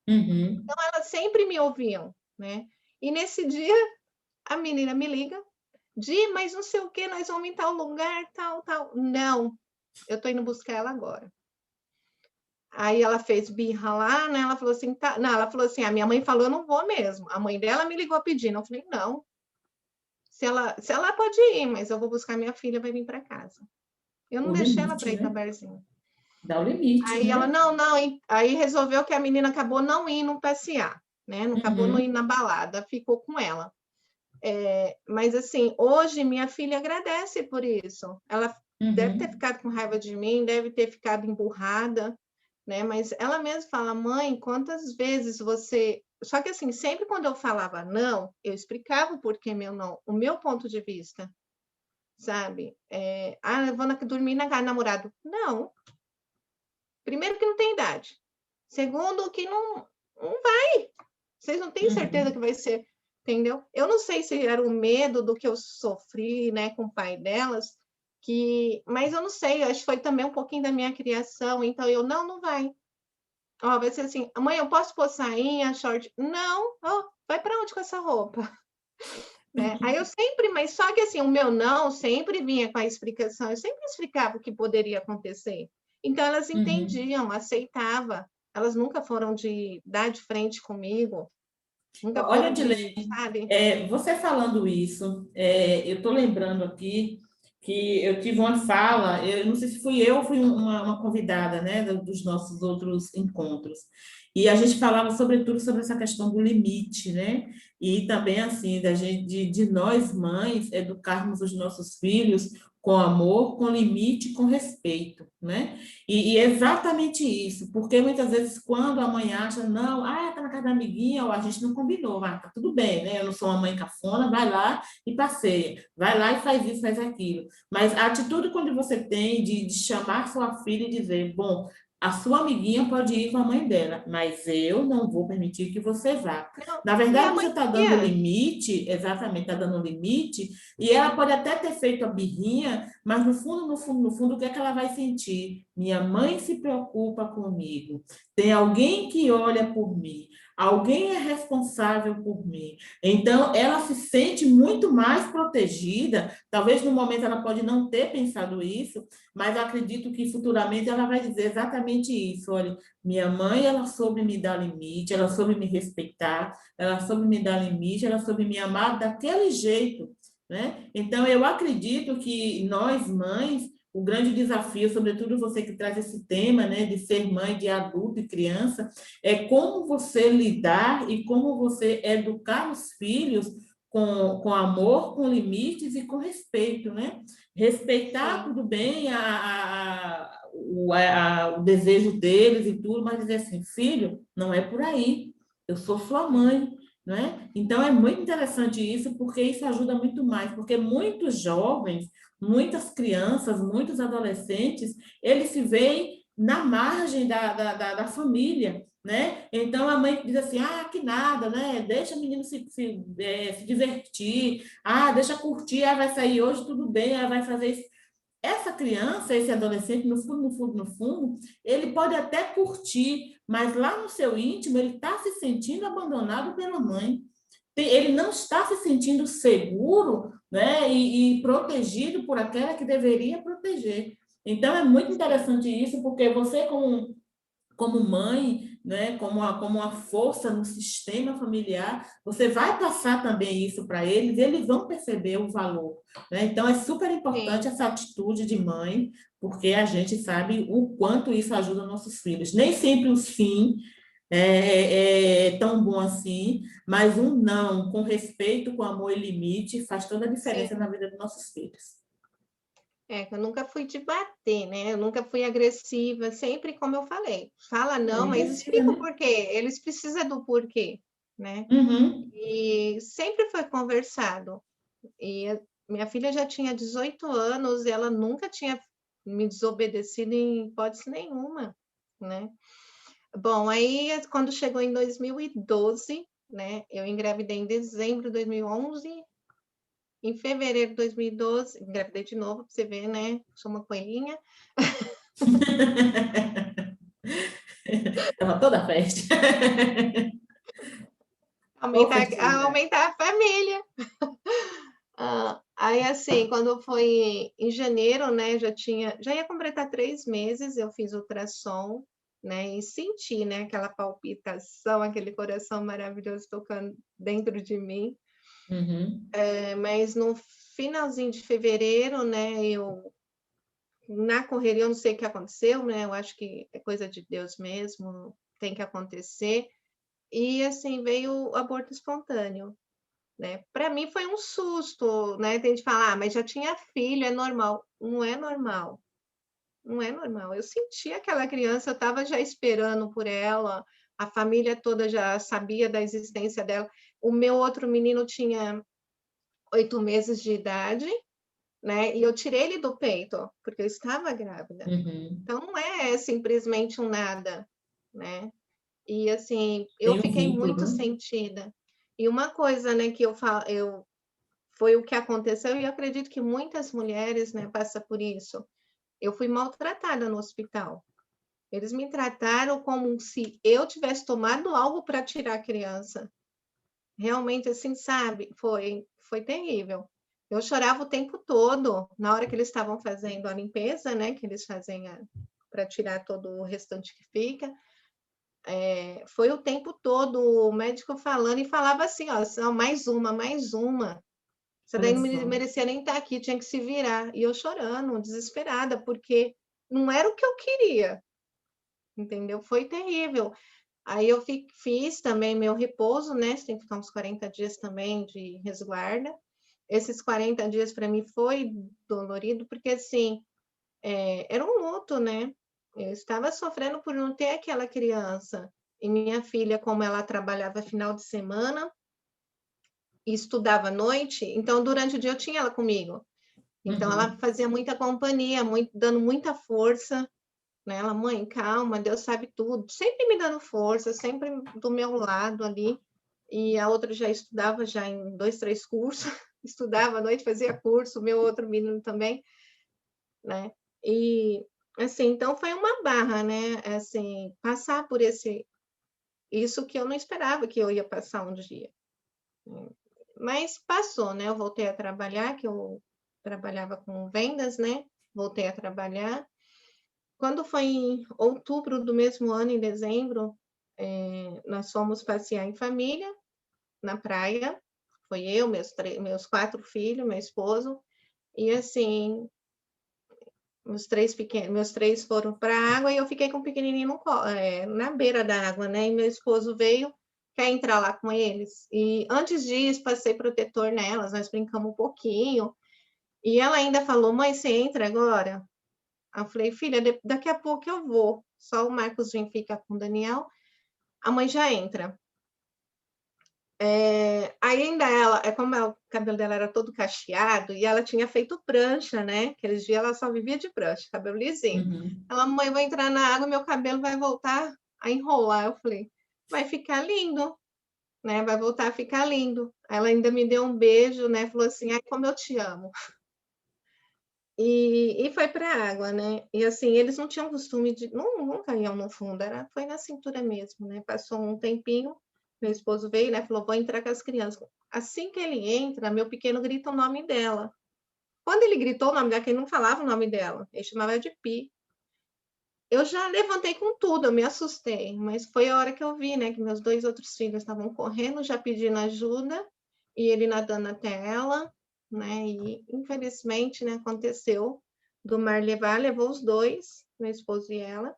Então, elas sempre me ouviam, né? E nesse dia, a menina me liga, mas não sei o que, nós vamos em tal lugar, tal, tal. Não, eu estou indo buscar ela agora. Aí ela fez birra lá, né? Ela falou assim, tá. Não, ela falou assim, a minha mãe falou, eu não vou mesmo. A mãe dela me ligou pedindo. Eu falei, não. Se ela pode ir, mas eu vou buscar minha filha, vai vir para casa. Eu não O deixei ela para limite, ir para né? barzinho. Dá o limite, Aí ela, né? não. Aí resolveu que a menina acabou não indo passear, né? Não acabou não indo na balada, ficou com ela. Mas assim, hoje minha filha agradece por isso. Ela deve ter ficado com raiva de mim, deve ter ficado emburrada, né? Mas ela mesma fala, mãe, quantas vezes você... Só que assim, sempre quando eu falava não, eu explicava o porquê meu não, o meu ponto de vista, sabe? Eu vou dormir na casa do namorado. Não. Primeiro que não tem idade. Segundo que não vai. Vocês não têm certeza que vai ser, entendeu? Eu não sei se era o medo do que eu sofri, né, com o pai delas, mas eu não sei, acho que foi também um pouquinho da minha criação, então eu, não vai. Vai ser assim, mãe, eu posso pôr sainha, short? Não, vai para onde com essa roupa? Né? Aí eu sempre, mas só que assim, o meu não sempre vinha com a explicação, eu sempre explicava o que poderia acontecer. Então elas entendiam, aceitavam, elas nunca foram de dar de frente comigo, nunca Olha, foram de, Edilene, sabe? você falando isso, eu estou lembrando aqui que eu tive uma fala, eu não sei se fui eu ou fui uma convidada, né, dos nossos outros encontros. E a gente falava sobretudo sobre essa questão do limite, né? E também assim da gente de nós mães educarmos os nossos filhos com amor, com limite, com respeito, né? E é exatamente isso, porque muitas vezes quando a mãe acha, não, tá na casa da amiguinha, ou a gente não combinou, tá tudo bem, né? Eu não sou uma mãe cafona, vai lá e passeia, vai lá e faz isso, faz aquilo. Mas a atitude quando você tem de chamar sua filha e dizer, bom, a sua amiguinha pode ir com a mãe dela, mas eu não vou permitir que você vá. Não, Na e a verdade, você mãe está dando ia. limite, exatamente, está dando limite, e ela pode até ter feito a birrinha, mas no fundo, no fundo, no fundo, o que é que ela vai sentir? Minha mãe se preocupa comigo, tem alguém que olha por mim, alguém é responsável por mim. Então, ela se sente muito mais protegida. Talvez no momento ela pode não ter pensado isso, mas eu acredito que futuramente ela vai dizer exatamente isso. Olha, minha mãe, ela soube me dar limite, ela soube me respeitar, ela soube me dar limite, ela soube me amar daquele jeito, né? Então, eu acredito que nós, mães, o grande desafio, sobretudo você que traz esse tema, né, de ser mãe de adulto e criança, é como você lidar e como você educar os filhos com amor, com limites e com respeito, né? Respeitar, Sim, tudo bem, o desejo deles e tudo, mas dizer assim, filho, não é por aí, eu sou sua mãe, né? Então, é muito interessante isso, porque isso ajuda muito mais, porque muitos jovens, muitas crianças, muitos adolescentes, eles se veem na margem da família, né? Então a mãe diz assim: que nada, né? Deixa o menino se divertir, deixa curtir, vai sair hoje, tudo bem, vai fazer isso. Essa criança, esse adolescente, no fundo, no fundo, no fundo, ele pode até curtir, mas lá no seu íntimo, ele está se sentindo abandonado pela mãe. Ele não está se sentindo seguro, né, e protegido por aquela que deveria proteger. Então, é muito sim. interessante isso, porque você, como mãe, né, como uma força no sistema familiar, você vai passar também isso para eles, e eles vão perceber o valor, né? Então, é super importante Sim. essa atitude de mãe, porque a gente sabe o quanto isso ajuda nossos filhos. Nem sempre o sim é tão bom assim, mas um não, com respeito, com amor e limite, faz toda a diferença Sim. na vida dos nossos filhos. Eu nunca fui de bater, né? Eu nunca fui agressiva, sempre como eu falei. Fala não, Não mas precisa, explica o né? porquê. Eles precisam do porquê, né? Uhum. E sempre foi conversado. Minha filha já tinha 18 anos e ela nunca tinha me desobedecido em hipótese nenhuma, né? Bom, aí quando chegou em 2012, né? Eu engravidei em dezembro de 2011. Em fevereiro de 2012, engravidei de novo, para você ver, né? Sou uma coelhinha. Estava toda a festa. Ô, festiva. Aumentar a família. Aí, assim, quando foi em janeiro, né? Já ia completar 3 meses, eu fiz ultrassom, né? E senti, né? Aquela palpitação, aquele coração maravilhoso tocando dentro de mim. Uhum. Mas no finalzinho de fevereiro, né? Na correria, eu não sei o que aconteceu, né? Eu acho que é coisa de Deus mesmo, tem que acontecer. E assim veio o aborto espontâneo, né? Para mim foi um susto, né? Tem gente que fala, mas já tinha filho, é normal. Não é normal, não é normal. Eu senti aquela criança, eu estava já esperando por ela, a família toda já sabia da existência dela. O meu outro menino tinha 8 meses de idade, né? E eu tirei ele do peito, porque eu estava grávida. Uhum. Então, não é simplesmente um nada, né? E, assim, eu Tem um fiquei vínculo, muito né? sentida. E uma coisa, né, que foi o que aconteceu, e eu acredito que muitas mulheres, né, passam por isso. Eu fui maltratada no hospital. Eles me trataram como se eu tivesse tomado algo para tirar a criança. Realmente, assim, sabe? Foi terrível. Eu chorava o tempo todo, na hora que eles estavam fazendo a limpeza, né? Que eles fazem para tirar todo o restante que fica. Foi o tempo todo o médico falando e falava assim, ó, só mais uma, mais uma. Essa daí não merecia nem estar aqui, tinha que se virar. E eu chorando, desesperada, porque não era o que eu queria, entendeu? Foi terrível. Aí eu fiz também meu repouso, né? Você tem que ficar uns 40 dias também de resguarda. Esses 40 dias para mim foi dolorido, porque assim, era um luto, né? Eu estava sofrendo por não ter aquela criança. E minha filha, como ela trabalhava final de semana e estudava à noite, então durante o dia eu tinha ela comigo. Então ela fazia muita companhia, dando muita força, né? Ela, mãe, calma, Deus sabe tudo, sempre me dando força, sempre do meu lado ali. E a outra já estudava já em 2, 3 cursos, estudava à noite, fazia curso, o meu outro menino também, né? E assim, então foi uma barra, né? Assim, passar por isso que eu não esperava que eu ia passar um dia. Mas passou, né? Eu voltei a trabalhar, que eu trabalhava com vendas, né? Voltei a trabalhar. Quando foi em outubro do mesmo ano, em dezembro, nós fomos passear em família, na praia. Foi eu, meus 4 filhos, meu esposo. E assim, meus três foram para a água e eu fiquei com o pequenininho na beira da água, né? E meu esposo veio, quer entrar lá com eles. E antes disso, passei protetor nelas, nós brincamos um pouquinho. E ela ainda falou, mãe, você entra agora? Eu falei, filha, daqui a pouco eu vou. Só o Marcos vem ficar com o Daniel, a mãe já entra. Aí ainda como o cabelo dela era todo cacheado, e ela tinha feito prancha, né? Aqueles dias ela só vivia de prancha, cabelo lisinho. Ela, mãe, vai entrar na água, meu cabelo vai voltar a enrolar. Eu falei, vai ficar lindo, né? Vai voltar a ficar lindo. Ela ainda me deu um beijo, né? Falou assim, ai, como eu te amo. E foi para a água, né? E assim, eles não tinham costume de. Nunca iam no fundo, foi na cintura mesmo, né? Passou um tempinho, meu esposo veio, né? Falou: vou entrar com as crianças. Assim que ele entra, meu pequeno grita o nome dela. Quando ele gritou o nome dela, que ele não falava o nome dela, ele chamava de Pi. Eu já levantei com tudo, eu me assustei, mas foi a hora que eu vi, né? Que meus 2 outros filhos estavam correndo, já pedindo ajuda, e ele nadando até ela, né? E infelizmente, né, aconteceu do mar levou os 2, meu esposo e ela,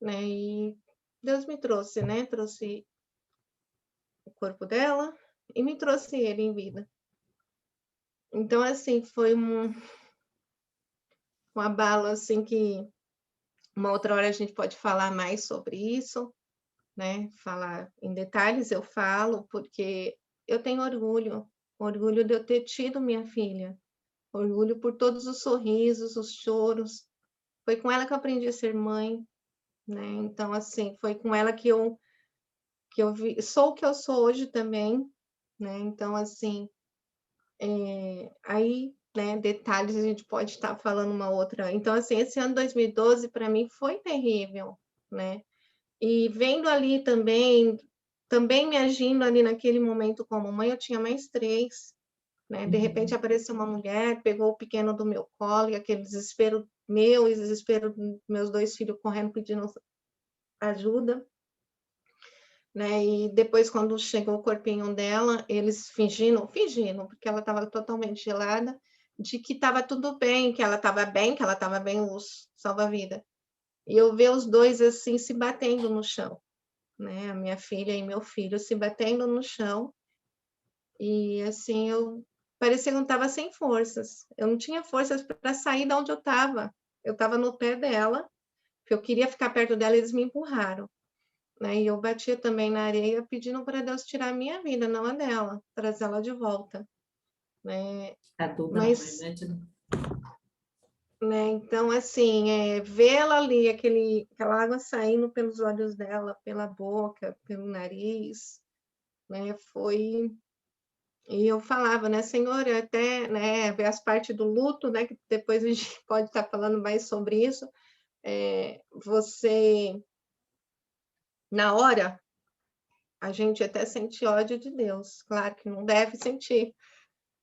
né? E Deus me trouxe, né? Trouxe o corpo dela e me trouxe ele em vida. Então, assim, foi um abalo, assim, que uma outra hora a gente pode falar mais sobre isso, né? Falar em detalhes, eu falo, porque eu tenho orgulho de eu ter tido minha filha, orgulho por todos os sorrisos, os choros. Foi com ela que eu aprendi a ser mãe, né? Então, assim, foi com ela que eu sou o que eu sou hoje também, né? Então, assim, aí, né, detalhes a gente pode estar falando uma outra. Então, assim, esse ano 2012 para mim foi terrível, né? E vendo ali também me agindo ali naquele momento como mãe, eu tinha mais 3, né? De repente apareceu uma mulher, pegou o pequeno do meu colo, e aquele desespero meu e desespero dos meus 2 filhos correndo pedindo ajuda, né? E depois, quando chegou o corpinho dela, eles fingindo, porque ela estava totalmente gelada, de que estava tudo bem, que ela estava bem, os salva-vida. E eu ver os 2 assim se batendo no chão, né? A minha filha e meu filho se batendo no chão. E assim, eu parecia que eu estava sem forças. Eu não tinha forças para sair de onde eu estava. Eu estava no pé dela, porque eu queria ficar perto dela, e eles me empurraram, né? E eu batia também na areia pedindo para Deus tirar a minha vida, não a dela, trazê-la de volta, né? A dor da mãe, Mas, né? então assim, vê-la ali, aquela água saindo pelos olhos dela, pela boca, pelo nariz, né? E eu falava, né, Senhor, eu até, né, ver as partes do luto, né, que depois a gente pode estar falando mais sobre isso. Você, na hora, a gente até sente ódio de Deus, claro que não deve sentir,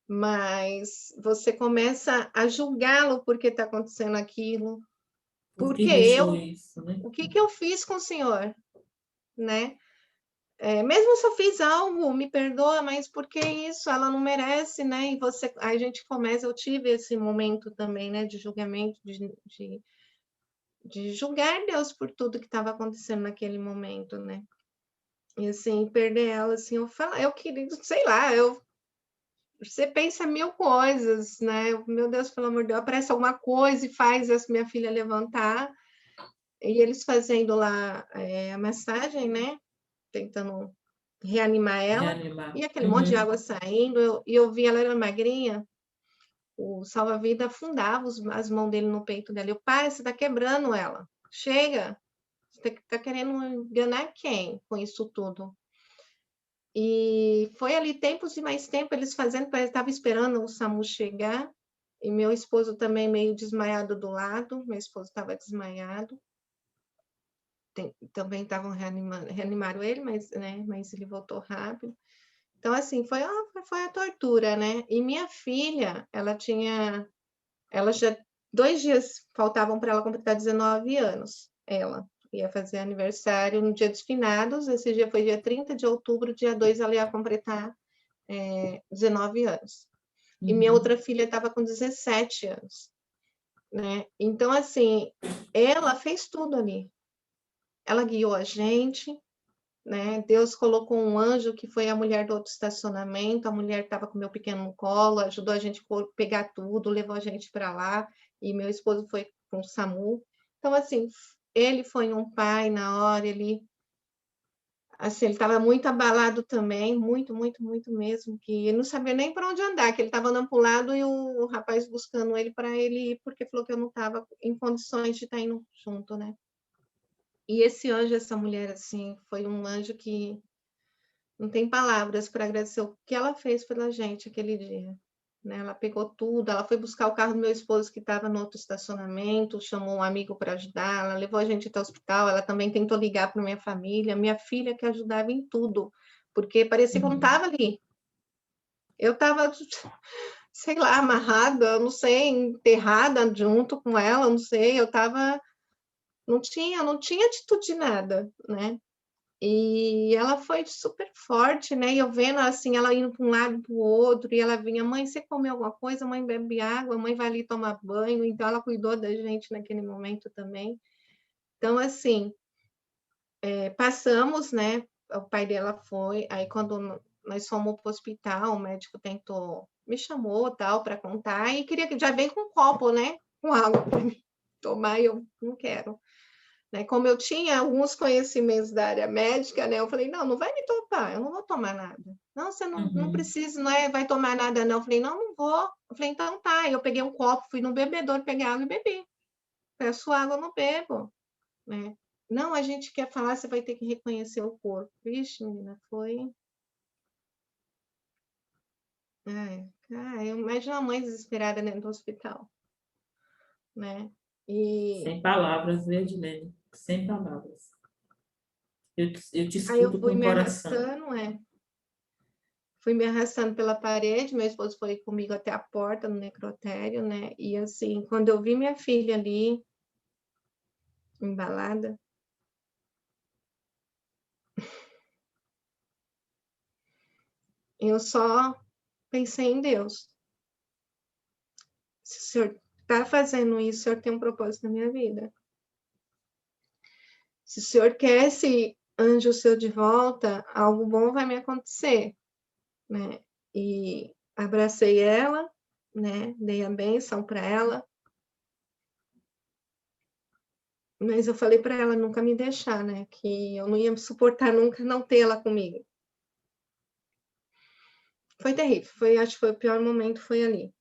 mas você começa a julgá-lo porque está acontecendo aquilo, Por que porque deixou isso, né? o que eu fiz com o Senhor, né? mesmo se eu fiz algo, me perdoa, mas por que isso? Ela não merece, né? E você, a gente começa, eu tive esse momento também, né, de julgamento, de julgar Deus por tudo que estava acontecendo naquele momento, né? E assim, perder ela, assim, eu queria, sei lá, você pensa mil coisas, né? Meu Deus, pelo amor de Deus, aparece alguma coisa e faz a minha filha levantar, e eles fazendo lá a massagem, né? Tentando reanimar ela, Reanimar. e aquele monte de água saindo, e eu vi ela era magrinha, o salva-vida afundava as mãos dele no peito dela. Eu, pai, você está quebrando ela. Chega, você está querendo enganar quem com isso tudo? E foi ali tempos e mais tempo eles fazendo, parece que estava esperando o SAMU chegar, e meu esposo também meio desmaiado do lado, meu esposo estava desmaiado. Também estavam reanimaram ele, mas ele voltou rápido. Então, assim, foi a tortura, né? E minha filha, ela já 2 dias faltavam para ela completar 19 anos. Ela ia fazer aniversário no dia dos finados, esse dia foi dia 30 de outubro, dia 2 ela ia completar 19 anos. E minha outra filha estava com 17 anos, né? Então, assim, ela fez tudo ali. Ela guiou a gente, né? Deus colocou um anjo que foi a mulher do outro estacionamento, a mulher estava com meu pequeno no colo, ajudou a gente a pegar tudo, levou a gente para lá, e meu esposo foi com o SAMU. Então, assim, ele foi um pai na hora, ele estava muito abalado também, muito, muito, muito mesmo, que ele não sabia nem para onde andar, que ele estava andando para um lado e o rapaz buscando ele para ele ir, porque falou que eu não estava em condições de estar indo junto, né? E esse anjo, essa mulher, assim, foi um anjo que não tem palavras para agradecer o que ela fez pela gente aquele dia. Né? Ela pegou tudo, ela foi buscar o carro do meu esposo que estava no outro estacionamento, chamou um amigo para ajudar, ela levou a gente até o hospital, ela também tentou ligar para minha família, minha filha que ajudava em tudo, porque parecia que eu não estava ali. Eu estava, sei lá, amarrada, não sei, enterrada junto com ela, não sei, eu estava... Não tinha atitude de nada, né? E ela foi super forte, né? E eu vendo assim, ela indo para um lado para o outro, e ela vinha, mãe, você comeu alguma coisa? Mãe, bebe água, mãe vai ali tomar banho. Então, ela cuidou da gente naquele momento também. Então, assim, passamos, né? O pai dela foi, aí quando nós fomos para o hospital, o médico tentou, me chamou tal para contar, e queria que já vem com um copo, né? Com água para tomar, e eu não quero. Né? Como eu tinha alguns conhecimentos da área médica, né? Eu falei, não vai me topar, eu não vou tomar nada. Não, você não precisa, vai tomar nada, não. Eu falei, não vou. Eu falei, então tá. Eu peguei um copo, fui no bebedouro, peguei água e bebi. Peço água, eu não bebo. Né? Não, a gente quer falar, você vai ter que reconhecer o corpo. Vixe, menina, foi... eu imagino a mãe desesperada dentro do hospital. Né? Sem palavras, Edilene, sem palavras. Eu te Aí eu escuto fui com o me coração. arrastando, fui me arrastando pela parede, meu esposo foi comigo até a porta no necrotério, né? E assim, quando eu vi minha filha ali, embalada, eu só pensei em Deus. Se o Senhor está fazendo isso, o Senhor tem um propósito na minha vida. Se o Senhor quer esse anjo seu de volta, algo bom vai me acontecer, né? E abracei ela, né? Dei a bênção para ela. Mas eu falei para ela nunca me deixar, né? Que eu não ia suportar nunca não ter ela comigo. Foi terrível. Acho que foi o pior momento, foi ali.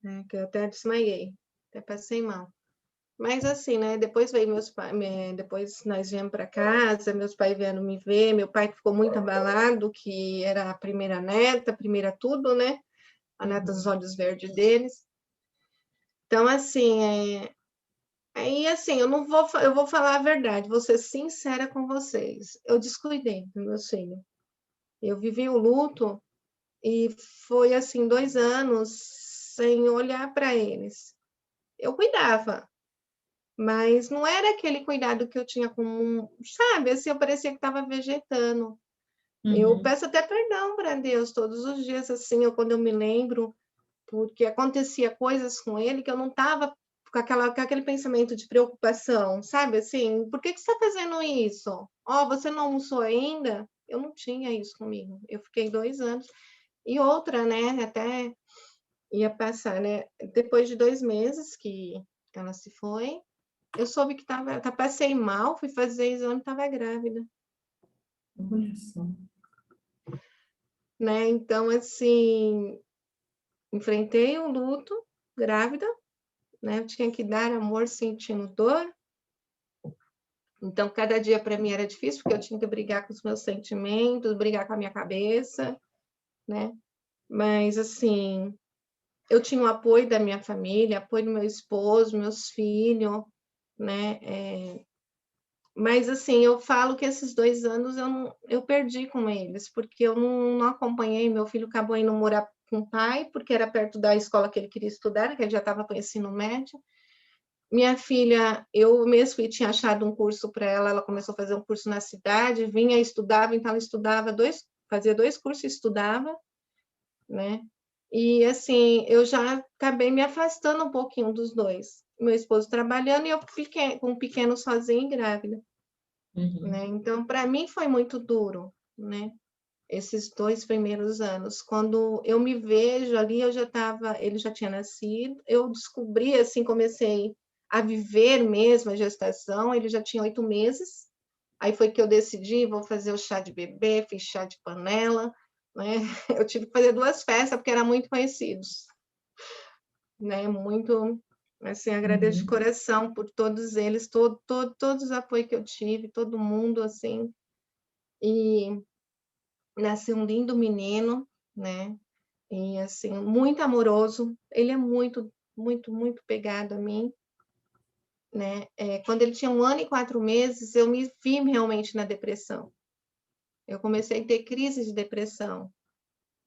Né? Que eu até desmaiei. Até passei mal. Mas assim, né? Depois veio meus pais, depois nós viemos para casa, meus pais vieram me ver, meu pai ficou muito abalado, que era a primeira neta, a primeira tudo, né? A neta dos olhos verdes deles. Então, assim, aí assim, eu vou falar a verdade, vou ser sincera com vocês. Eu descuidei do meu filho. Eu vivi o luto e foi assim 2 anos sem olhar para eles. Eu cuidava, mas não era aquele cuidado que eu tinha com, sabe? Assim, eu parecia que estava vegetando. Eu peço até perdão para Deus todos os dias, assim, quando eu me lembro, porque acontecia coisas com ele que eu não estava com aquele pensamento de preocupação, sabe? Assim, por que você está fazendo isso? Você não almoçou ainda? Eu não tinha isso comigo. Eu fiquei 2 anos. E outra, né? Até ia passar, né? Depois de 2 meses que ela se foi, eu soube que passei mal, fui fazer exame, estava grávida. Olha só. Né? Então, assim, enfrentei o luto, grávida, né? Eu tinha que dar amor sentindo dor. Então, cada dia para mim era difícil, porque eu tinha que brigar com os meus sentimentos, brigar com a minha cabeça, né? Mas, assim, eu tinha o apoio da minha família, apoio do meu esposo, meus filhos, né? Mas, assim, eu falo que esses 2 anos eu perdi com eles, porque eu não acompanhei. Meu filho acabou indo morar com o pai, porque era perto da escola que ele queria estudar, que ele já estava com o ensino médio. Minha filha, eu mesmo tinha achado um curso para ela, ela começou a fazer um curso na cidade, vinha, estudava, então ela estudava fazia 2 cursos e estudava, né? E, assim, eu já acabei me afastando um pouquinho dos dois. Meu esposo trabalhando e eu com um pequeno sozinha e grávida. Né? Então, para mim foi muito duro, né? Esses 2 primeiros anos. Quando eu me vejo ali, ele já tinha nascido, eu descobri, assim, comecei a viver mesmo a gestação, ele já tinha 8 meses, aí foi que eu decidi, vou fazer o chá de bebê, fiz chá de panela, né? Eu tive que fazer 2 festas, porque eram muito conhecidos, né? Muito, assim, agradeço de coração por todos eles, todos os apoios que eu tive, todo mundo, assim, e nasceu um lindo menino, né? E, assim, muito amoroso. Ele é muito, muito, muito pegado a mim, né? Quando ele tinha 1 ano e 4 meses, eu me vi realmente na depressão. Eu comecei a ter crise de depressão,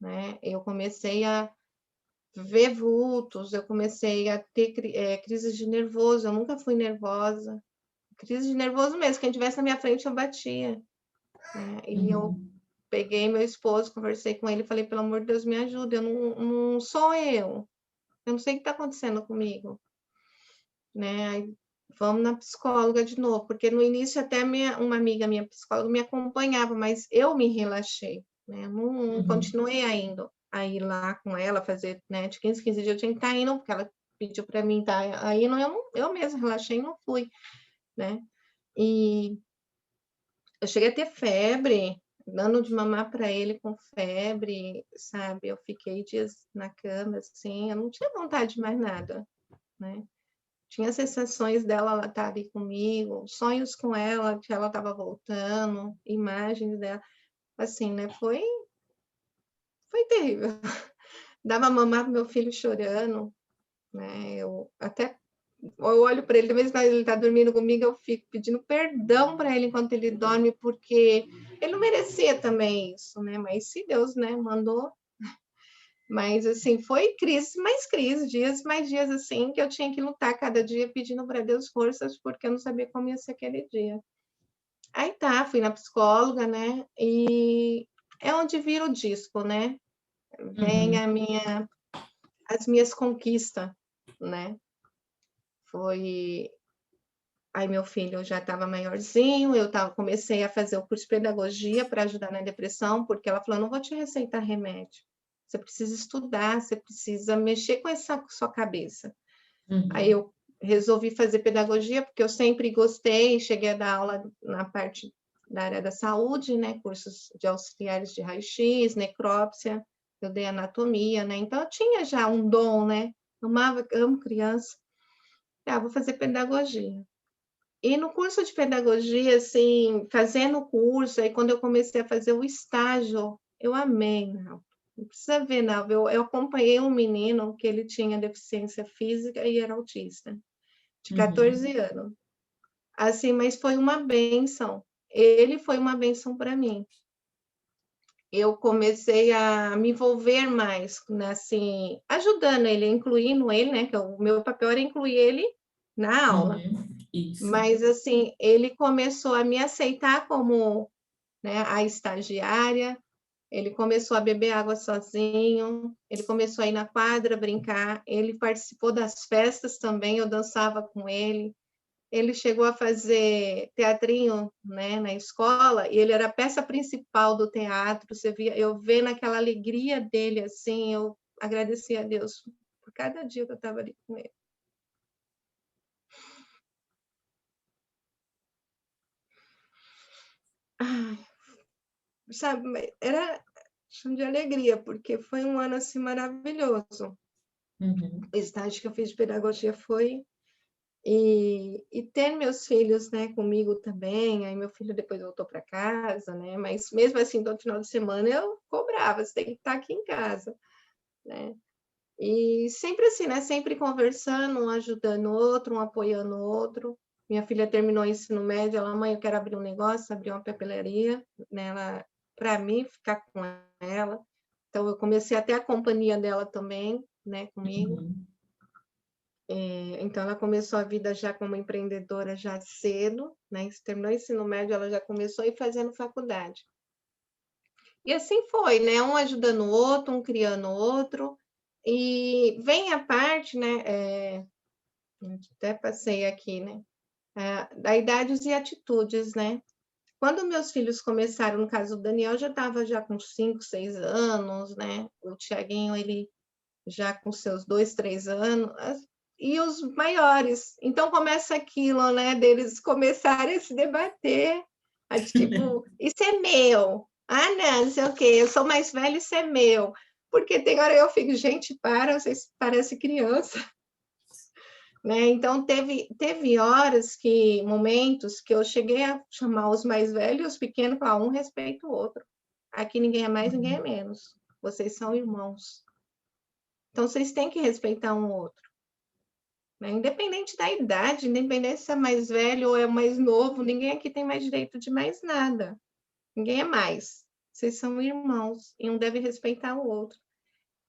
né? Eu comecei a ver vultos, eu comecei a ter crises de nervoso. Eu nunca fui nervosa. Crise de nervoso mesmo. Quem estivesse na minha frente, eu batia, né? E eu peguei meu esposo, conversei com ele, falei, pelo amor de Deus, me ajuda, eu não sou eu não sei o que está acontecendo comigo, né? Aí, vamos na psicóloga de novo, porque no início até uma amiga minha psicóloga me acompanhava, mas eu me relaxei, né? Não continuei ainda a ir lá com ela, fazer, né? De 15 dias eu tinha que estar indo, porque ela pediu para mim estar aí, eu mesma relaxei e não fui, né? E eu cheguei a ter febre, dando de mamar para ele com febre, sabe? Eu fiquei dias na cama, assim, eu não tinha vontade de mais nada, né? Tinha sensações dela, ela estar ali comigo, sonhos com ela, que ela estava voltando, imagens dela, assim, né? Foi terrível. Dava mamar pro meu filho chorando, né? Eu olho para ele, de vez em quando ele está dormindo comigo, eu fico pedindo perdão para ele enquanto ele dorme, porque ele não merecia também isso, né? Mas se Deus, né, mandou. Mas, assim, foi crise, mais crise, mais dias, assim, que eu tinha que lutar cada dia pedindo para Deus forças, porque eu não sabia como ia ser aquele dia. Aí tá, fui na psicóloga, né? E é onde vira o disco, né? Vem as minhas conquistas, né? Foi. Aí meu filho já estava maiorzinho, comecei a fazer o curso de pedagogia para ajudar na depressão, porque ela falou, não vou te receitar remédio, você precisa estudar, você precisa mexer com essa sua cabeça. Aí eu resolvi fazer pedagogia, porque eu sempre gostei, cheguei a dar aula na parte da área da saúde, né, cursos de auxiliares de raio-x, necrópsia, eu dei anatomia, né, então eu tinha já um dom, né, amo criança, vou fazer pedagogia. E no curso de pedagogia, assim, fazendo o curso, aí quando eu comecei a fazer o estágio, eu amei, não precisa ver, não. Eu acompanhei um menino que ele tinha deficiência física e era autista, de 14 anos. Assim, mas foi uma bênção. Ele foi uma bênção para mim. Eu comecei a me envolver mais, né, assim, ajudando ele, incluindo ele, né, que o meu papel era incluir ele na aula. Isso. Mas, assim, ele começou a me aceitar como né? A estagiária, ele começou a beber água sozinho, ele começou a ir na quadra brincar, ele participou das festas também, eu dançava com ele. Ele chegou a fazer teatrinho, né, na escola, e ele era a peça principal do teatro. Você via, eu vendo aquela alegria dele assim, eu agradecia a Deus por cada dia que eu estava ali com ele. Ai, sabe, era de alegria, porque foi um ano assim maravilhoso. O estágio que eu fiz de pedagogia foi e ter meus filhos, né, comigo também. Aí meu filho depois voltou para casa, né? Mas mesmo assim, todo final de semana eu cobrava, você tem que estar aqui em casa, né? E sempre assim, né? Sempre conversando, um ajudando o outro, um apoiando o outro. Minha filha terminou o ensino médio, ela, mãe, eu quero abrir um negócio, abrir uma papelaria, né? Ela, para mim, ficar com ela. Então, eu comecei até a companhia dela também, né, comigo. Então, ela começou a vida já como empreendedora já cedo, né? Terminou o ensino médio, ela já começou a ir fazendo faculdade. E assim foi, né? Um ajudando o outro, um criando o outro. E vem a parte, né? Até passei aqui, né? Da idades e atitudes, né? Quando meus filhos começaram, no caso do Daniel, já estava já com 5, 6 anos, né? O Tiaguinho, ele já com seus 2, 3 anos, e os maiores. Então começa aquilo, né? Deles começarem a se debater, tipo, isso é meu. Ah, não sei o quê, eu sou mais velha, isso é meu. Porque tem hora eu fico, gente, vocês parecem criança. Né? Então, teve horas momentos que eu cheguei a chamar os mais velhos e os pequenos para um respeito o outro. Aqui ninguém é mais, ninguém é menos. Vocês são irmãos. Então, vocês têm que respeitar um outro. Né? Independente da idade, independente se é mais velho ou é mais novo, ninguém aqui tem mais direito de mais nada. Ninguém é mais. Vocês são irmãos e um deve respeitar o outro.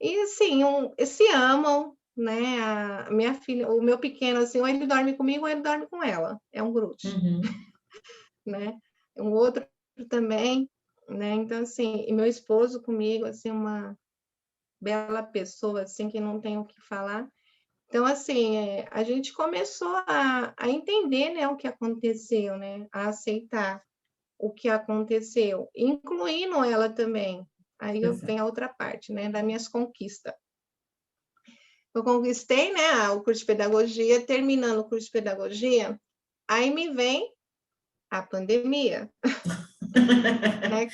E assim, se amam, né? A minha filha, o meu pequeno, assim, ou ele dorme comigo ou ele dorme com ela. É um grude, né? Um outro também, né? Então, assim, e meu esposo comigo, assim, uma bela pessoa, assim, que não tem o que falar. Então, assim, a gente começou a entender, né, o que aconteceu, né? A aceitar o que aconteceu, incluindo ela também. Aí vem a outra parte, né, das minhas conquistas. Eu conquistei, né, o curso de pedagogia, terminando o curso de pedagogia, aí me vem a pandemia. Né?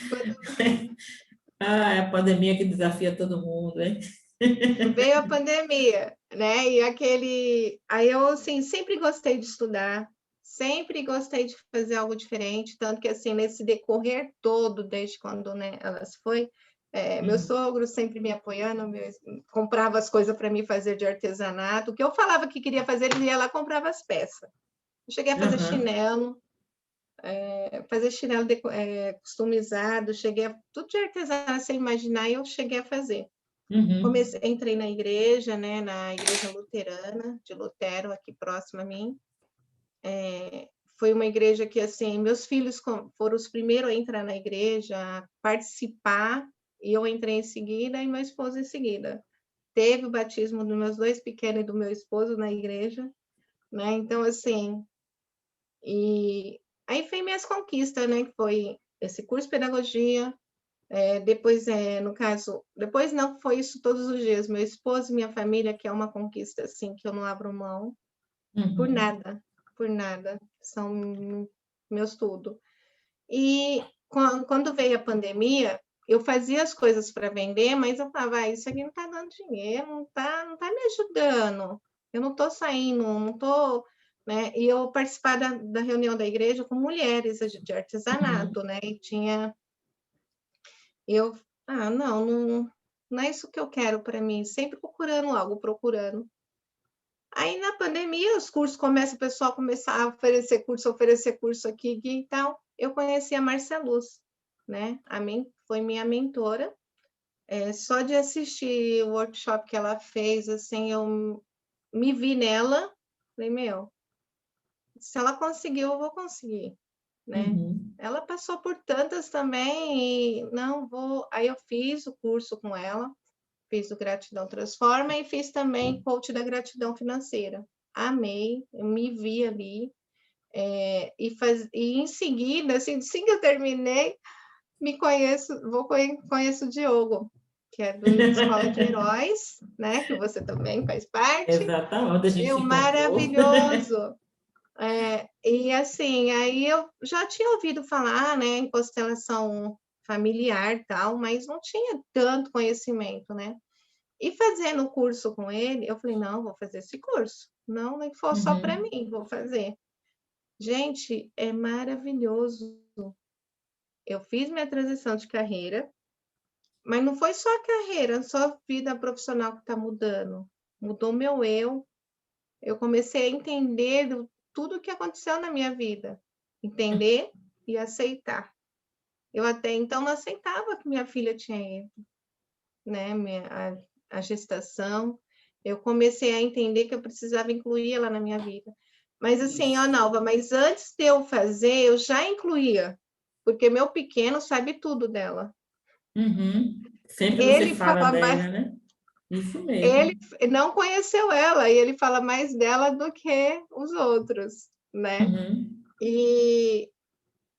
É a pandemia que desafia todo mundo, hein? Veio a pandemia, né? Aí eu, assim, sempre gostei de estudar, sempre gostei de fazer algo diferente, tanto que, assim, nesse decorrer todo, desde quando, né, elas foi, meu sogro sempre me apoiando, comprava as coisas para mim fazer de artesanato, o que eu falava que queria fazer, ele ia lá e comprava as peças. Eu cheguei a fazer chinelo, customizado, cheguei a tudo de artesanato, sem imaginar, e eu cheguei a fazer. Entrei na igreja, né, na igreja luterana, de Lutero, aqui próximo a mim. Foi uma igreja que, assim, meus filhos foram os primeiros a entrar na igreja, a participar, e eu entrei em seguida, e meu esposo em seguida. Teve o batismo dos meus 2 pequenos e do meu esposo na igreja, né? Então, assim, e aí foi minhas conquistas, né? Que foi esse curso de pedagogia, depois, no caso, depois não foi isso todos os dias, meu esposo e minha família, que é uma conquista, assim, que eu não abro mão, por nada, são meus tudo. E quando veio a pandemia, eu fazia as coisas para vender, mas eu falava, isso aqui não está dando dinheiro, não tá me ajudando, eu não estou saindo, não estou... Né? E eu participava da reunião da igreja com mulheres de artesanato, né? E tinha... não é isso que eu quero para mim, sempre procurando algo, procurando. Aí na pandemia, os cursos começam, o pessoal começar a oferecer curso aqui e tal. Eu conheci a Márcia Luz, né? Foi minha mentora. Só de assistir o workshop que ela fez, assim, eu me vi nela, falei, meu, se ela conseguiu, eu vou conseguir. né? Ela passou por tantas também e não vou... Aí eu fiz o curso com ela, fiz o Gratidão Transforma e fiz também coach da gratidão financeira. Amei, eu me vi ali. E em seguida, assim que eu terminei, conheço o Diogo, que é do Escola de Heróis, né? Que você também faz parte. Exatamente, a gente se encontrou. Maravilhoso. E assim, aí eu já tinha ouvido falar, né, em constelação familiar e tal, mas não tinha tanto conhecimento, né? E fazendo o curso com ele, eu falei, não, vou fazer esse curso. Não, nem for só para mim, vou fazer. Gente, é maravilhoso. Eu fiz minha transição de carreira, mas não foi só a carreira, só a vida profissional que está mudando. Mudou meu eu. Eu comecei a entender tudo o que aconteceu na minha vida. Entender e aceitar. Eu até então não aceitava que minha filha tinha erro, né? A gestação. Eu comecei a entender que eu precisava incluir ela na minha vida. Mas assim, ó, Nalva, mas antes de eu fazer, eu já incluía, porque meu pequeno sabe tudo dela. Sempre você Ele fala fala dela, mais, né? Isso mesmo. ele não conheceu ela e ele fala mais dela do que os outros, né?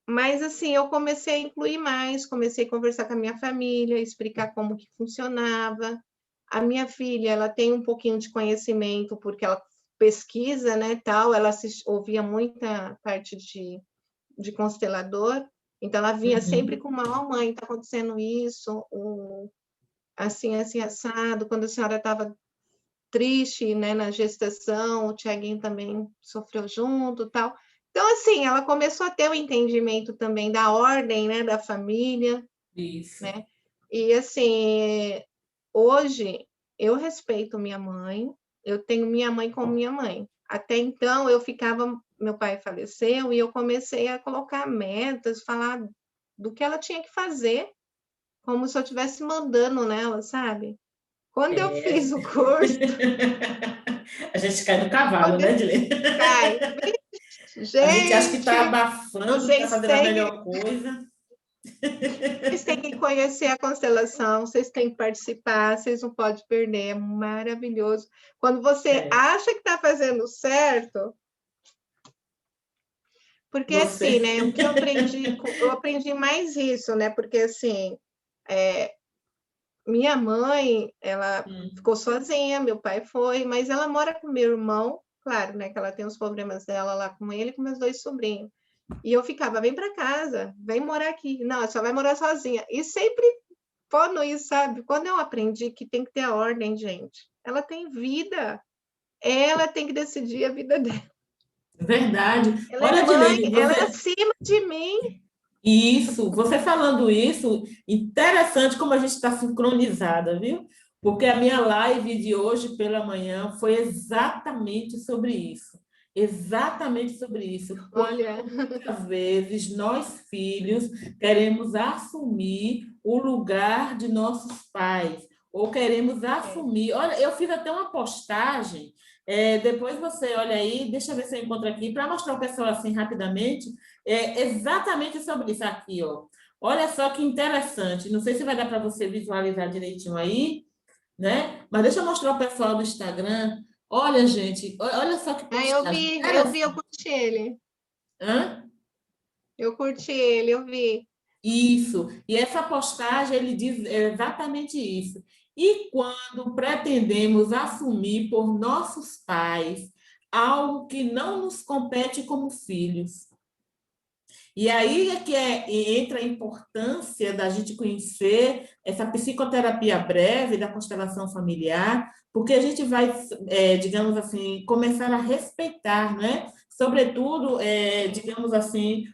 Mas assim, eu comecei a incluir mais, comecei a conversar com a minha família, explicar como que funcionava. A minha filha, ela tem um pouquinho de conhecimento porque ela pesquisa, né, tal, ela ouvia muita parte de constelador, então ela vinha sempre com uma, oh, mãe, está acontecendo isso, assim, assim, assado, quando a senhora estava triste, né, na gestação, o Tiaguinho também sofreu junto, tal. Então, assim, ela começou a ter o entendimento também da ordem, né, da família. Isso. Né? E, assim, hoje eu respeito minha mãe, eu tenho minha mãe como minha mãe. Até então, eu ficava... Meu pai faleceu e eu comecei a colocar metas, falar do que ela tinha que fazer, como se eu estivesse mandando nela, sabe? Quando eu fiz o curso... A gente cai do cavalo, né, Dilene? Cai. A gente acha que Gente, está abafando, que está fazendo a melhor coisa. Vocês têm que conhecer a constelação, vocês têm que participar, vocês não podem perder, é maravilhoso. Quando você acha que está fazendo certo, porque assim, né? O que eu aprendi mais isso, né? Porque assim, minha mãe, ela ficou sozinha, meu pai foi, mas ela mora com meu irmão, claro, né? Que ela tem os problemas dela lá com ele e com meus 2 sobrinhos. E eu ficava, vem para casa, vem morar aqui. Não, ela só vai morar sozinha. E sempre pondo isso, sabe? Quando eu aprendi que tem que ter a ordem, gente, ela tem vida. Ela tem que decidir a vida dela. Verdade. Ela é Olha, mãe, Dilene, ela é você... acima de mim. Isso, você falando isso, interessante como a gente está sincronizada, viu? Porque a minha live de hoje pela manhã foi exatamente sobre isso. Exatamente sobre isso. Olha, Muitas vezes nós, filhos, queremos assumir o lugar de nossos pais, ou queremos assumir. Olha, eu fiz até uma postagem, depois você olha aí, deixa eu ver se eu encontro aqui, para mostrar o pessoal assim rapidamente, exatamente sobre isso aqui, ó. Olha só que interessante, não sei se vai dar para você visualizar direitinho aí, né? Mas deixa eu mostrar o pessoal do Instagram. Olha, gente, olha só que postagem eu curti ele. Hã? Eu curti ele, eu vi. Isso. E essa postagem ele diz exatamente isso. E quando pretendemos assumir por nossos pais algo que não nos compete como filhos. E aí é que entra a importância da gente conhecer essa psicoterapia breve da constelação familiar, porque a gente vai, digamos assim, começar a respeitar, né? Sobretudo, digamos assim,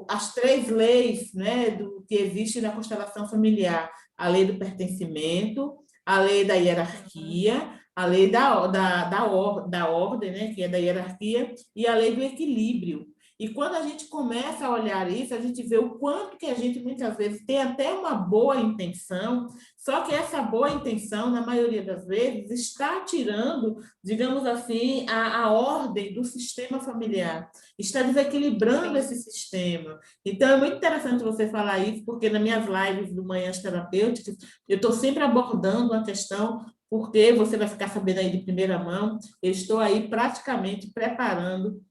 as 3 leis, né, do que existe na constelação familiar: a lei do pertencimento, a lei da hierarquia, a lei da ordem, né, que é da hierarquia, e a lei do equilíbrio. E quando a gente começa a olhar isso, a gente vê o quanto que a gente, muitas vezes, tem até uma boa intenção, só que essa boa intenção, na maioria das vezes, está tirando, digamos assim, a ordem do sistema familiar, está desequilibrando esse sistema. Então, é muito interessante você falar isso, porque nas minhas lives do Manhãs Terapêuticas, eu estou sempre abordando a questão, porque você vai ficar sabendo aí de primeira mão, eu estou aí praticamente preparando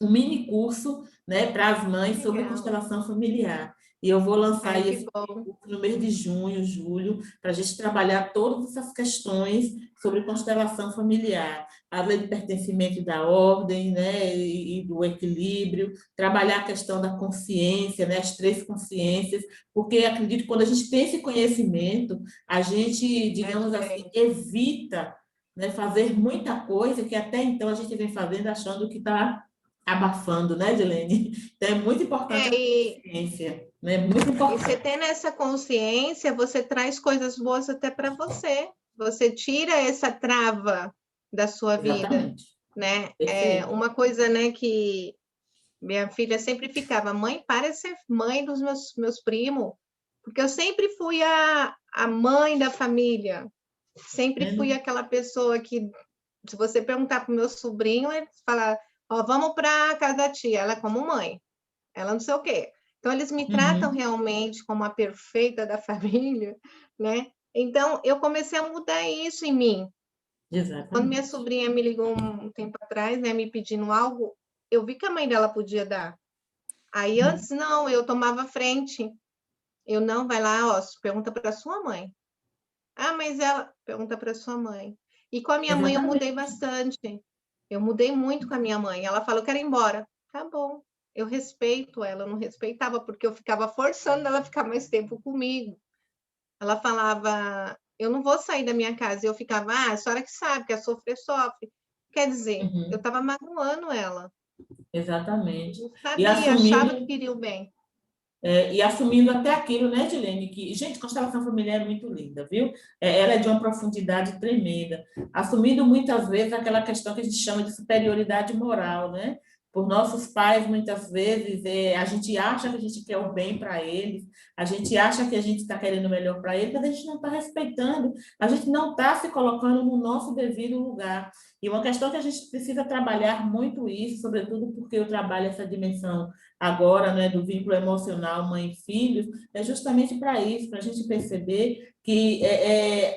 um mini curso, né, para as mães sobre Legal. constelação familiar. E eu vou lançar Ai, que esse bom. curso no mês de junho, julho, para a gente trabalhar todas essas questões sobre constelação familiar, a lei de pertencimento da ordem, né, e do equilíbrio, trabalhar a questão da consciência, né, as três consciências, porque acredito que quando a gente tem esse conhecimento, a gente, digamos assim, evita, né, fazer muita coisa que até então a gente vem fazendo achando que está abafando, né, Dilene? Então, é muito importante a E consciência, né? Muito você importante. tendo essa consciência, você traz coisas boas até para você. Você tira essa trava da sua vida, Exatamente. né? É Perfeito. uma coisa, né, que minha filha sempre ficava, mãe, para de ser mãe dos meus primos, porque eu sempre fui a mãe da família, sempre fui Né? aquela pessoa que, se você perguntar para o meu sobrinho, ele fala, ó, vamos para a casa da tia, ela é como mãe, ela não sei o quê. Então, eles me tratam Uhum. realmente como a perfeita da família, né? Então, eu comecei a mudar isso em mim. Quando minha Exatamente. sobrinha me ligou um tempo atrás, né, me pedindo algo, eu vi que a mãe dela podia dar. Aí Uhum. antes não, eu tomava frente. Eu não, vai lá, ó, pergunta para sua mãe. Ah, mas ela pergunta para sua mãe. E com a minha mãe eu mudei Exatamente. bastante. Eu mudei muito com a minha mãe. Ela falou, eu quero ir embora. Tá bom. Eu respeito ela, eu não respeitava porque eu ficava forçando ela a ficar mais tempo comigo. Ela falava, eu não vou sair da minha casa. E eu ficava, ah, a senhora que sabe, quer sofrer, sofre. Quer dizer, eu Uhum. estava magoando ela. Exatamente. Eu E sabia, achava que assumindo, queria o bem. e assumindo até aquilo, né, Dilene, que, gente, constelação familiar é muito linda, viu? Ela é de uma profundidade tremenda, assumindo muitas vezes aquela questão que a gente chama de superioridade moral, né? Por nossos pais, muitas vezes, a gente acha que a gente quer o bem para eles, a gente acha que a gente está querendo o melhor para eles, mas a gente não está respeitando, a gente não está se colocando no nosso devido lugar. E uma questão que a gente precisa trabalhar muito isso, sobretudo porque eu trabalho essa dimensão agora, né, do vínculo emocional mãe e filhos, é justamente para isso, para a gente perceber que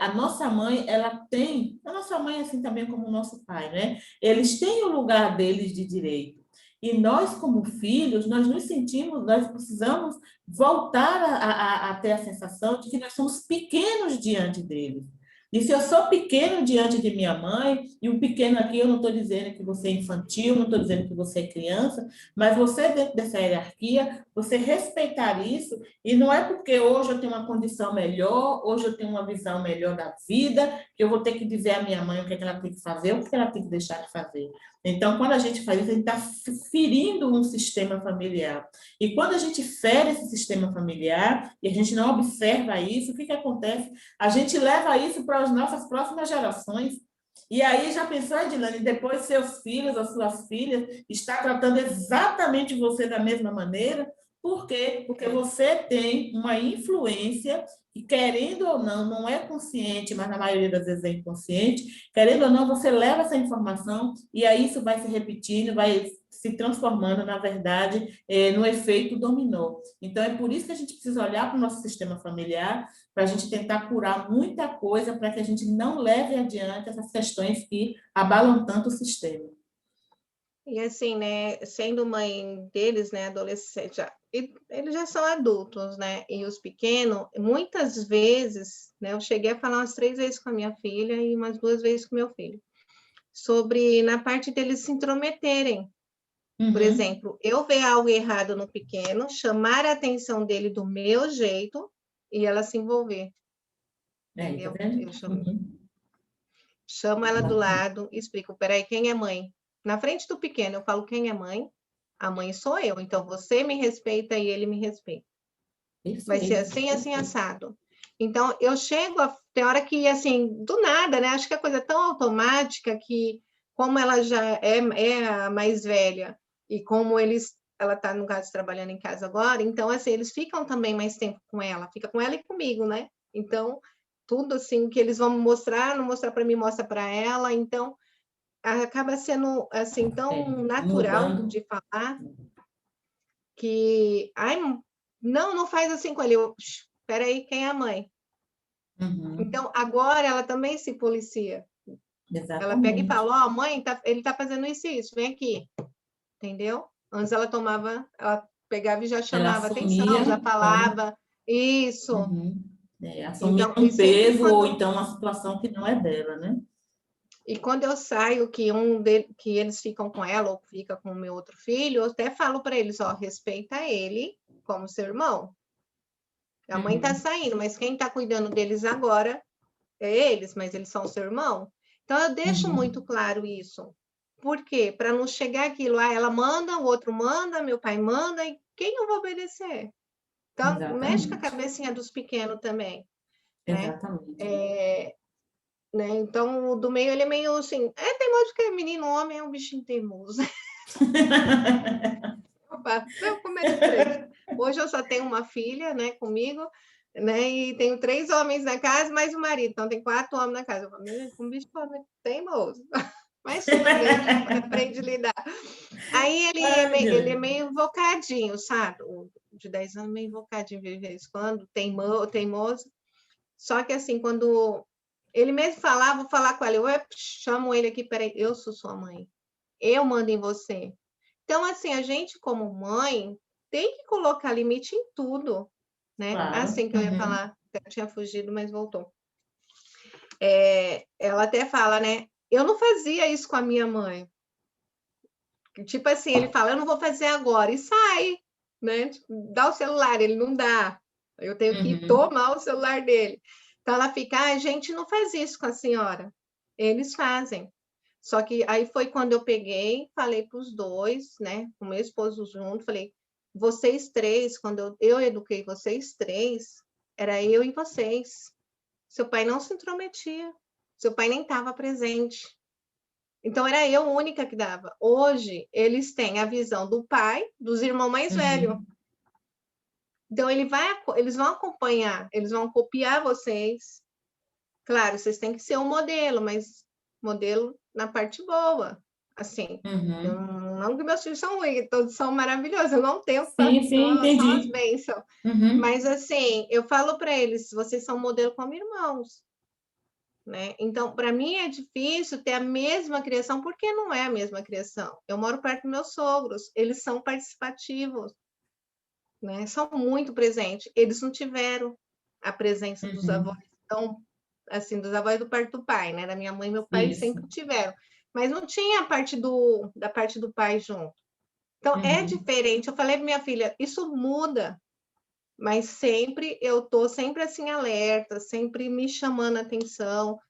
a nossa mãe, ela tem, a nossa mãe assim também como o nosso pai, né? Eles têm o lugar deles de direito. E nós, como filhos, nós nos sentimos, nós precisamos voltar a ter a sensação de que nós somos pequenos diante deles. E se eu sou pequeno diante de minha mãe, e o pequeno aqui eu não estou dizendo que você é infantil, não estou dizendo que você é criança, mas você, dentro dessa hierarquia, você respeitar isso, e não é porque hoje eu tenho uma condição melhor, hoje eu tenho uma visão melhor da vida, que eu vou ter que dizer à minha mãe o que, é que ela tem que fazer, o que ela tem que deixar de fazer. Então, quando a gente faz isso, a gente está ferindo um sistema familiar. E quando a gente fere esse sistema familiar, e a gente não observa isso, o que, que acontece? A gente leva isso para as nossas próximas gerações. E aí já pensou, Edilane, depois seus filhos ou suas filhas está tratando exatamente você da mesma maneira? Por quê? Porque É. você tem uma influência que, querendo ou não, não é consciente, mas na maioria das vezes é inconsciente, querendo ou não, você leva essa informação e aí isso vai se repetindo, vai se transformando, na verdade, no efeito dominó. Então, é por isso que a gente precisa olhar para o nosso sistema familiar, para a gente tentar curar muita coisa, para que a gente não leve adiante essas questões que abalam tanto o sistema. E assim, né, sendo mãe deles, né, adolescente, eles já são adultos, né, e os pequenos, muitas vezes, né, eu cheguei a falar umas 3 vezes com a minha filha e umas 2 vezes com meu filho, sobre na parte deles se intrometerem. Por Uhum. exemplo, eu ver algo errado no pequeno, chamar a atenção dele do meu jeito e ela se envolver, Tá entendeu? vendo? Eu Uhum. chamo ela do Exatamente. lado, explico, peraí, quem é mãe? Na frente do pequeno, eu falo quem é mãe? A mãe sou eu, então você me respeita e ele me respeita. Vai ser Perfeito, assim, assim, perfeito. assado. Então, eu chego, tem hora que, assim, do nada, né? Acho que a coisa é tão automática que, como ela já é a mais velha, e como eles, ela está, no caso, trabalhando em casa agora, então, assim, eles ficam também mais tempo com ela, fica com ela e comigo, né? Então, tudo, assim, que eles vão mostrar, não mostrar para mim, mostra para ela, então, acaba sendo, assim, tão natural mudando. de falar, que, ai, não faz assim com ele, espera aí, quem é a mãe? Então, agora ela também se policia. Ela pega e Exatamente. fala, ó, mãe, ele tá fazendo isso, vem aqui. Entendeu? Antes ela pegava e já Ela chamava atenção, já assumia falava isso. assumia Então, e um sempre peso ou quando então uma situação que não é dela, né? e quando eu saio que eles ficam com ela ou fica com o meu outro filho, eu até falo para eles, ó, respeita ele como seu irmão. A mãe tá saindo, mas quem tá cuidando deles agora é eles, mas eles são seu irmão. Então eu deixo muito claro isso. Por quê? Para não chegar aquilo, ela manda, o outro manda, meu pai manda, e quem eu vou obedecer? Então, mexe com a Exatamente. cabecinha dos pequenos também, né? Exatamente. Né? Então, o do meio, ele é meio assim, é teimoso porque é menino, homem é um bichinho teimoso. Opa, eu cometo três. Hoje eu só tenho uma filha, né, comigo, né, e tenho 3 homens na casa, mais o marido, então tem 4 homens na casa. Eu falo, um bicho teimoso. Mas tudo bem, a gente aprende a lidar. Aí Ai, ele é Deus. meio invocadinho, sabe? O de 10 anos, meio invocadinho de vez em quando, teimoso. Só que assim, quando ele mesmo falar, vou falar com ele, eu chamo ele aqui, peraí, eu sou sua mãe, eu mando em você. Então, assim, a gente como mãe tem que colocar limite em tudo, né? Claro. Assim que eu ia falar, eu tinha fugido, mas voltou. Ela até fala, né? Eu não fazia isso com a minha mãe. Tipo assim, ele fala, eu não vou fazer agora, e sai, né? Tipo, dá o celular, ele não dá. Eu tenho que tomar o celular dele. Então ela fica, a gente não faz isso com a senhora. Eles fazem. Só que aí foi quando eu peguei, falei para os dois, né? Com meu esposo junto, falei, vocês três, quando eu eduquei vocês três, era eu e vocês. Seu pai não se intrometia, seu pai nem estava presente. Então, era eu única que dava. Hoje, eles têm a visão do pai, dos irmãos mais velhos. Então, eles vão acompanhar, eles vão copiar vocês. Claro, vocês têm que ser um modelo, mas modelo na parte boa. Assim, não que meus filhos são ruins, todos são maravilhosos, eu não tenho Sim, sim, só as entendi. bênçãos. Mas, assim, eu falo para eles, vocês são modelo como irmãos. Né? Então, para mim é difícil ter a mesma criação, porque não é a mesma criação. Eu moro perto dos meus sogros, eles são participativos, né? São muito presentes. Eles não tiveram a presença dos avós, então, assim, dos avós do parto do pai, né? Da minha mãe e meu pai, eles Isso. sempre tiveram. Mas não tinha da parte do pai junto. Então, é diferente. Eu falei para minha filha, isso muda, mas sempre eu tô sempre assim alerta, sempre me chamando a atenção.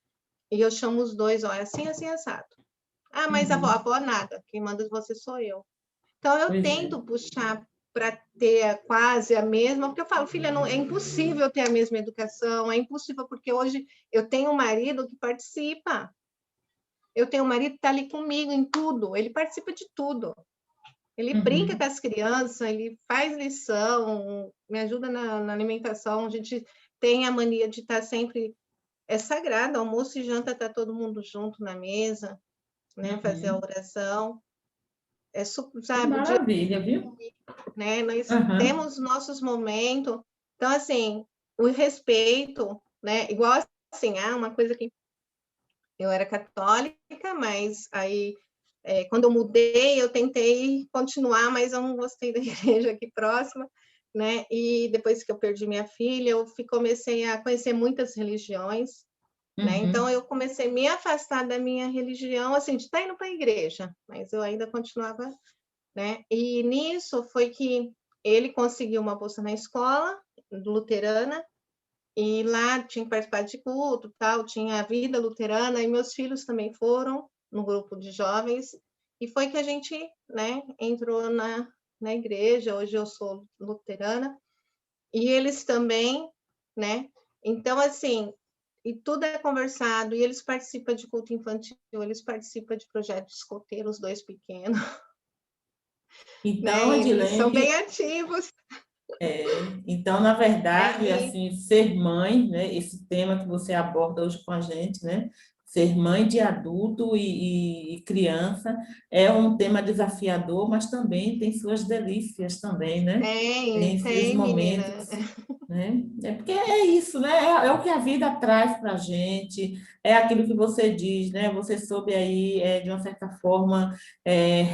E eu chamo os dois, olha, assim, assim, assado. Ah, mas a avó nada, quem manda você sou eu. Então, eu Pois é. tento puxar para ter quase a mesma, porque eu falo, filha, não, é impossível ter a mesma educação, é impossível, porque hoje eu tenho um marido que participa. Eu tenho um marido que está ali comigo em tudo, ele participa de tudo. Ele brinca com as crianças, ele faz lição, me ajuda na alimentação, a gente tem a mania de estar sempre é sagrado, almoço e janta está todo mundo junto na mesa, né? Fazer a oração. Que Sabe, o dia, maravilha, viu? né? Nós temos nossos momentos. Então, assim, o respeito, né? Igual assim, uma coisa que eu era católica, mas aí quando eu mudei, eu tentei continuar, mas eu não gostei da igreja aqui próxima, né? E depois que eu perdi minha filha, eu comecei a conhecer muitas religiões. Né? Então, eu comecei a me afastar da minha religião, assim, de estar indo para a igreja, mas eu ainda continuava, né? E nisso foi que ele conseguiu uma bolsa na escola luterana, e lá tinha que participar de culto, tal, tinha a vida luterana, e meus filhos também foram no grupo de jovens, e foi que a gente, né, entrou na igreja, hoje eu sou luterana, e eles também, né? Então, assim, e tudo é conversado, e eles participam de culto infantil, eles participam de projetos escoteiros, os dois pequenos. Então, né? Eles são Edilene, bem ativos. então, na verdade, Aí, assim, ser mãe, né, esse tema que você aborda hoje com a gente, né, ser mãe de adulto e criança é um tema desafiador, mas também tem suas delícias também, né? Tem seus tem, menina. momentos, né? É porque é isso, né? É o que a vida traz para a gente, é aquilo que você diz, né? Você soube aí, de uma certa forma,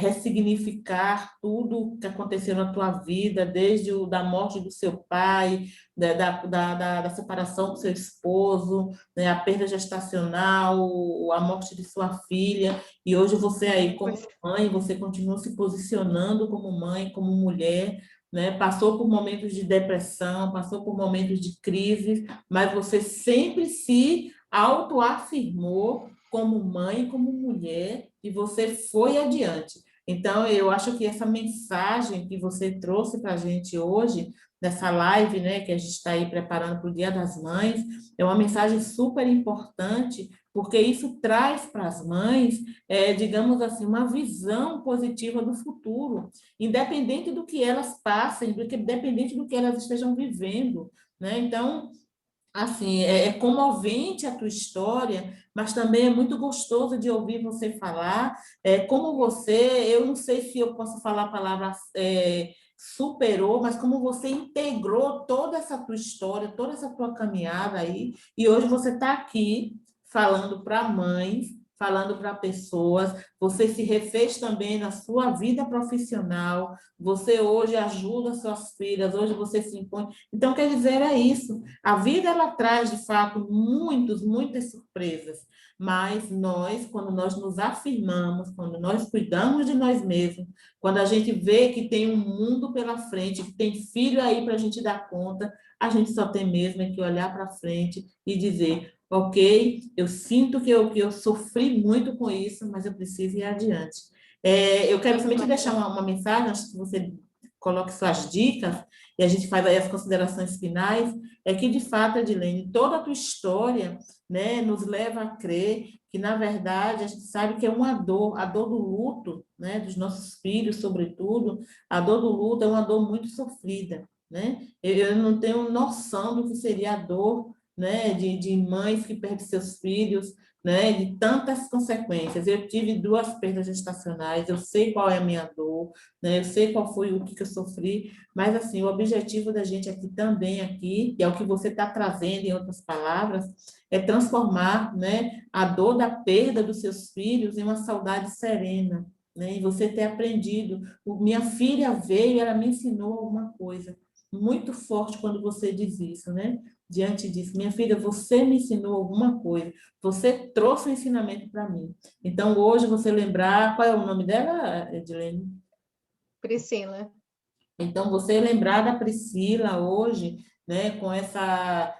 ressignificar tudo que aconteceu na tua vida, desde da morte do seu pai, da separação do seu esposo, né? A perda gestacional, a morte de sua filha, e hoje você aí, como mãe, você continua se posicionando como mãe, como mulher, né? Passou por momentos de depressão, passou por momentos de crise, mas você sempre se autoafirmou como mãe, como mulher, e você foi adiante. Então, eu acho que essa mensagem que você trouxe para a gente hoje, nessa live, né, que a gente está aí preparando para o Dia das Mães, é uma mensagem super importante, porque isso traz para as mães, digamos assim, uma visão positiva do futuro, independente do que elas passem, independente do que elas estejam vivendo, né? Então, assim, é comovente a tua história, mas também é muito gostoso de ouvir você falar. Como você, eu não sei se eu posso falar a palavra superou, mas como você integrou toda essa tua história, toda essa tua caminhada aí, e hoje você está aqui falando para mães, falando para pessoas, você se refez também na sua vida profissional, você hoje ajuda suas filhas, hoje você se impõe. Então, quer dizer, é isso. A vida ela traz, de fato, muitas surpresas, mas nós, quando nós nos afirmamos, quando nós cuidamos de nós mesmos, quando a gente vê que tem um mundo pela frente, que tem filho aí para a gente dar conta, a gente só tem mesmo é que olhar para frente e dizer, ok, eu sinto que eu sofri muito com isso, mas eu preciso ir adiante. Eu quero somente deixar uma mensagem, antes que você coloque suas dicas, e a gente faz aí as considerações finais, é que, de fato, Edilene, toda a tua história, né, nos leva a crer que, na verdade, a gente sabe que é uma dor, a dor do luto, né, dos nossos filhos, sobretudo, a dor do luto é uma dor muito sofrida, né? Eu não tenho noção do que seria a dor, né, de mães que perdem seus filhos, né, de tantas consequências. Eu tive 2 perdas gestacionais, eu sei qual é a minha dor, né, eu sei qual foi o que eu sofri, mas, assim, o objetivo da gente aqui também, aqui, que é o que você está trazendo, em outras palavras, é transformar, né, a dor da perda dos seus filhos em uma saudade serena, né, e você ter aprendido. Minha filha veio e ela me ensinou alguma coisa muito forte quando você diz isso, né? Diante disso, minha filha, você me ensinou alguma coisa, você trouxe um ensinamento para mim. Então, hoje, você lembrar, qual é o nome dela, Edilene? Priscila. Então, você lembrar da Priscila hoje, né, com essa,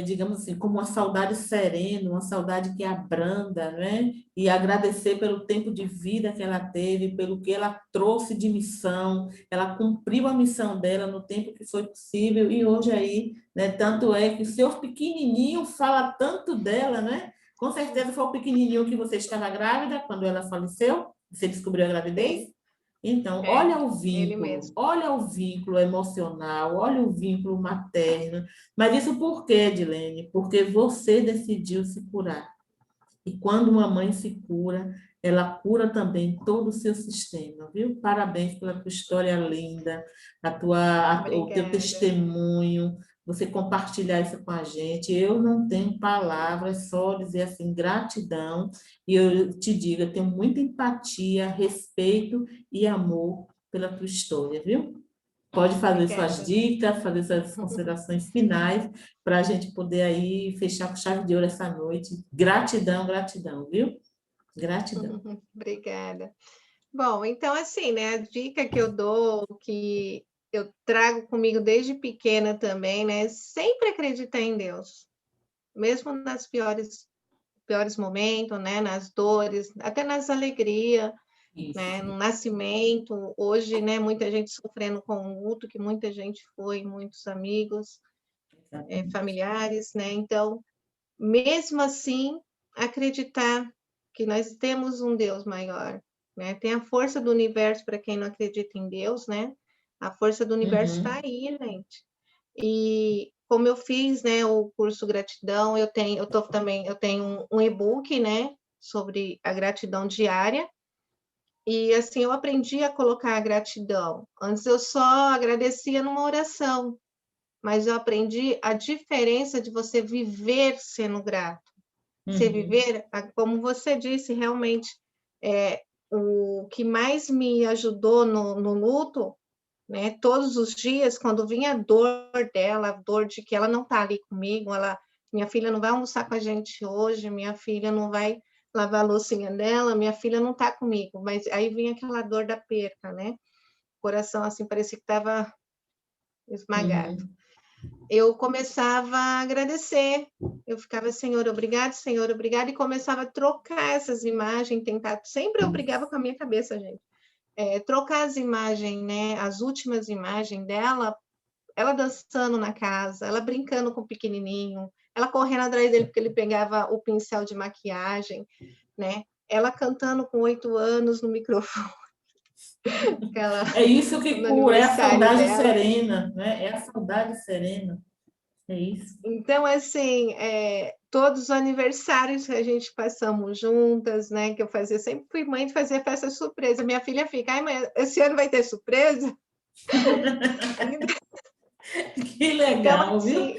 digamos assim, como uma saudade serena, uma saudade que abranda, né, e agradecer pelo tempo de vida que ela teve, pelo que ela trouxe de missão, ela cumpriu a missão dela no tempo que foi possível, e hoje aí, né, tanto é que o seu pequenininho fala tanto dela, né, com certeza foi o pequenininho que você estava grávida quando ela faleceu, você descobriu a gravidez? Sim, Então, ele mesmo. olha o vínculo emocional, olha o vínculo materno. Mas isso por quê, Edilene? Porque você decidiu se curar. E quando uma mãe se cura, ela cura também todo o seu sistema, viu? Parabéns pela tua história linda, o teu Obrigada. testemunho, você compartilhar isso com a gente. Eu não tenho palavras, só dizer assim, gratidão. E eu te digo, eu tenho muita empatia, respeito e amor pela tua história, viu? Pode fazer suas Obrigada. dicas, fazer suas considerações finais, para a gente poder aí fechar com chave de ouro essa noite. Gratidão, gratidão, viu? Gratidão. Obrigada. Bom, então assim, né, a dica que eu dou, que eu trago comigo desde pequena também, né, sempre acreditar em Deus, mesmo nas piores momentos, né, nas dores, até nas alegrias, Isso, né, no nascimento, hoje, né, muita gente sofrendo com o luto, que muita gente foi, muitos amigos, exatamente. familiares, né, então, mesmo assim, acreditar que nós temos um Deus maior, né? Tem a força do universo, para quem não acredita em Deus, né? A força do universo está aí, gente. E como eu fiz, né, o curso Gratidão, eu tenho um e-book, né, sobre a gratidão diária. E assim eu aprendi a colocar a gratidão. Antes eu só agradecia numa oração, mas eu aprendi a diferença de você viver sendo grato. Você viver, como você disse, realmente, o que mais me ajudou no luto, né, todos os dias, quando vinha a dor dela, a dor de que ela não está ali comigo, minha filha não vai almoçar com a gente hoje, minha filha não vai lavar a loucinha dela, minha filha não está comigo, mas aí vinha aquela dor da perca, né? O coração, assim, parecia que estava esmagado. Eu começava a agradecer, eu ficava, Senhor, obrigado, e começava a trocar essas imagens, sempre eu brigava com a minha cabeça, gente, trocar as imagens, né, as últimas imagens dela, ela dançando na casa, ela brincando com o pequenininho, ela correndo atrás dele porque ele pegava o pincel de maquiagem, né, ela cantando com 8 anos no microfone. É isso que no cura, é a aniversário saudade dela. serena, né? É a saudade serena. É isso. Então, assim, todos os aniversários que a gente passamos juntas, né? Que eu fazia, sempre fui mãe de fazer festa surpresa. Minha filha fica, ai, mãe, esse ano vai ter surpresa? Que Então, legal, viu? assim,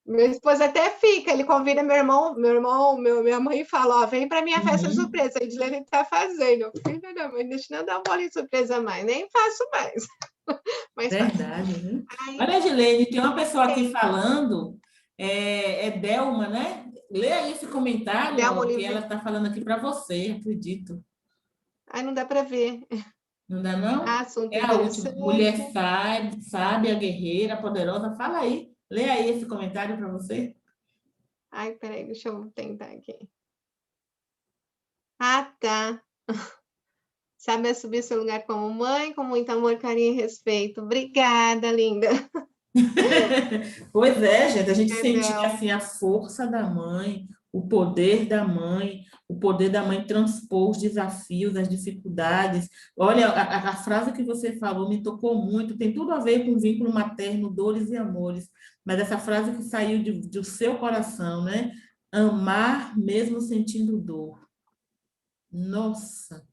meu esposo até fica, ele convida minha mãe e fala, ó, vem para minha festa surpresa, a Edilene está fazendo. Filha da mãe, deixa eu dar uma bolinha de surpresa mais, nem faço mais. Mas verdade, viu? ai, Olha, Edilene, tem uma pessoa aqui falando, é Delma, né? Lê aí esse comentário, Delma ó, que ela Oliveira. está falando aqui para você, acredito. Ai, não dá para ver. Não dá, não? Assunto É a última. Mulher interessante. sábia, guerreira, poderosa. Fala aí. Lê aí esse comentário para você. Ai, peraí, deixa eu tentar aqui. Ah, tá. Sabe assumir seu lugar como mãe, com muito amor, carinho e respeito. Obrigada, linda. Pois é, gente, a gente sentia Perdão. assim a força da mãe, o poder da mãe transpor os desafios, as dificuldades. Olha, a frase que você falou me tocou muito, tem tudo a ver com o vínculo materno, dores e amores, mas essa frase que saiu do seu coração, né? Amar mesmo sentindo dor. Nossa,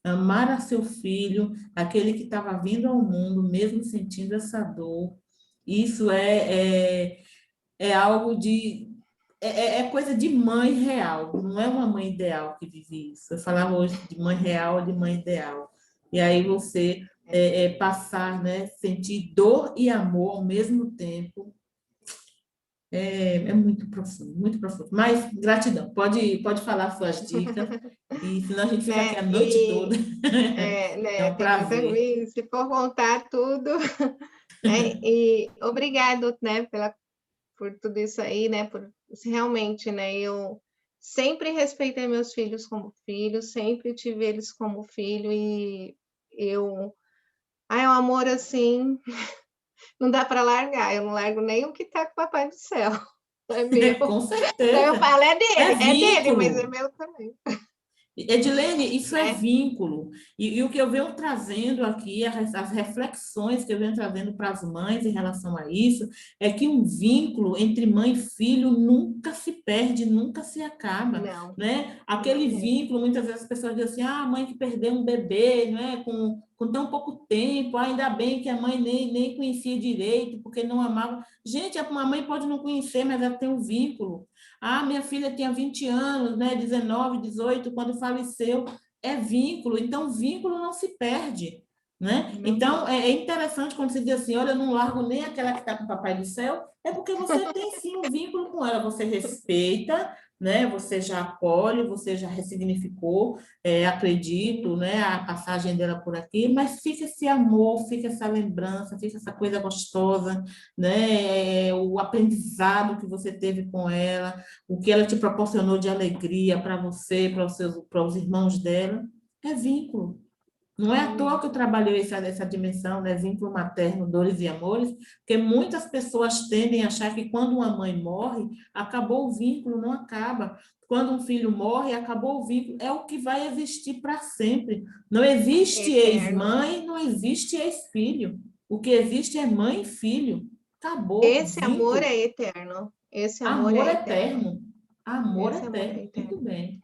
amar a seu filho, aquele que estava vindo ao mundo, mesmo sentindo essa dor. Isso é algo de. É coisa de mãe real, não é uma mãe ideal que vive isso. Eu falava hoje de mãe real, de mãe ideal. E aí você passar, né, sentir dor e amor ao mesmo tempo, é muito profundo, muito profundo. Mas gratidão, pode falar suas dicas, e senão a gente fica aqui Né? a noite toda. É Né? um Tem muita prazer. coisa, se for contar tudo, né? E obrigado, né, por tudo isso aí, né? Por realmente, né? Eu sempre respeitei meus filhos como filhos, sempre tive eles como filho e eu, é um amor assim, não dá para largar. Eu não largo nem o que está com o Papai do Céu. É meu. Com Então eu certeza. falo, É é dele, mas é vínculo. meu também, Edilene, isso é né? vínculo. E o que eu venho trazendo aqui, as reflexões que eu venho trazendo para as mães em relação a isso, é que um vínculo entre mãe e filho nunca se perde, nunca se acaba, Não, né? não Aquele mesmo. vínculo, muitas vezes as pessoas dizem assim, ah, a mãe que perdeu um bebê, não é? Com tão pouco tempo, ainda bem que a mãe nem conhecia direito, porque não amava. Gente, a mãe pode não conhecer, mas ela tem um vínculo. Ah, minha filha tinha 20 anos, né, 19, 18, quando faleceu. É vínculo, então vínculo não se perde, né? Não Então mesmo. é interessante quando se diz assim, olha, eu não largo nem aquela que está com o Papai do Céu, é porque você tem sim um vínculo com ela, você respeita, né? Você já acolhe, você já ressignificou, acredito, né? A passagem dela por aqui, mas fica esse amor, fica essa lembrança, fica essa coisa gostosa, né? O aprendizado que você teve com ela, o que ela te proporcionou de alegria para você, para os irmãos dela, é vínculo. Não é à toa que eu trabalhei nessa dimensão, né, vínculo materno, dores e amores, porque muitas pessoas tendem a achar que quando uma mãe morre, acabou o vínculo, não acaba. Quando um filho morre, acabou o vínculo. É o que vai existir para sempre. Não existe Eterno. ex-mãe, não existe ex-filho. O que existe é mãe e filho. Acabou, Esse amor vínculo. é eterno. Esse amor Amor é eterno. eterno. Amor Esse amor é eterno. Muito eterno, bem.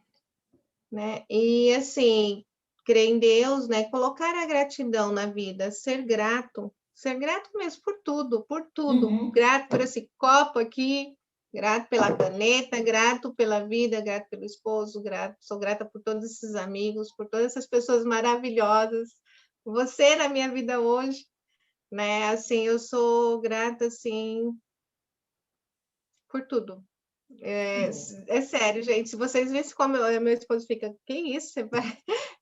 né? E assim, crer em Deus, né? Colocar a gratidão na vida, ser grato mesmo por tudo, por tudo. Uhum. Grato por esse copo aqui, grato pela caneta, grato pela vida, grato pelo esposo, grato, sou grata por todos esses amigos, por todas essas pessoas maravilhosas. Você na minha vida hoje, né? Assim, eu sou grata assim por tudo. É, Bom. é sério, gente. Se vocês vissem como meu esposo fica, que isso? Você vai...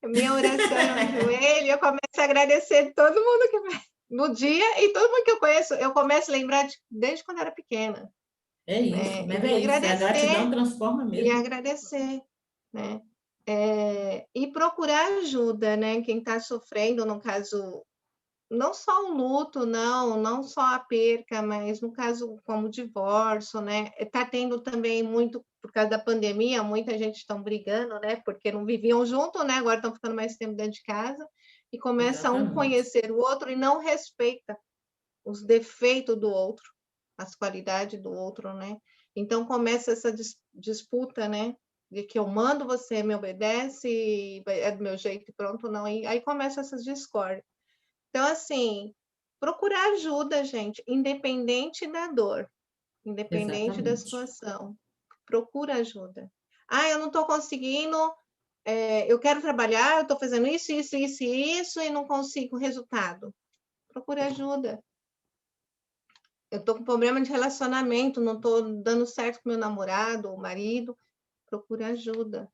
Minha oração, eu ajoelho, eu começo a agradecer todo mundo que vai no dia e todo mundo que eu conheço, eu começo a lembrar desde quando eu era pequena, É isso, né? mas é isso. A gratidão transforma E mesmo. agradecer, né? E procurar ajuda, né? Quem está sofrendo, no caso, não só o luto, não só a perca, mas no caso como o divórcio, né? Está tendo também muito, por causa da pandemia, muita gente estão brigando, né? Porque não viviam junto, né? Agora estão ficando mais tempo dentro de casa e começa um Exatamente. conhecer o outro e não respeita os defeitos do outro, as qualidades do outro, né? Então começa essa disputa, né? De que eu mando, você me obedece, é do meu jeito e pronto, não. E aí começa essas discórdias. Então, assim, procurar ajuda, gente, independente da dor, independente da Exatamente. situação. Procura ajuda. Ah, eu não estou conseguindo, eu quero trabalhar, eu estou fazendo isso, e não consigo resultado. Procura ajuda. Eu estou com problema de relacionamento, não estou dando certo com meu namorado ou marido. Procura ajuda.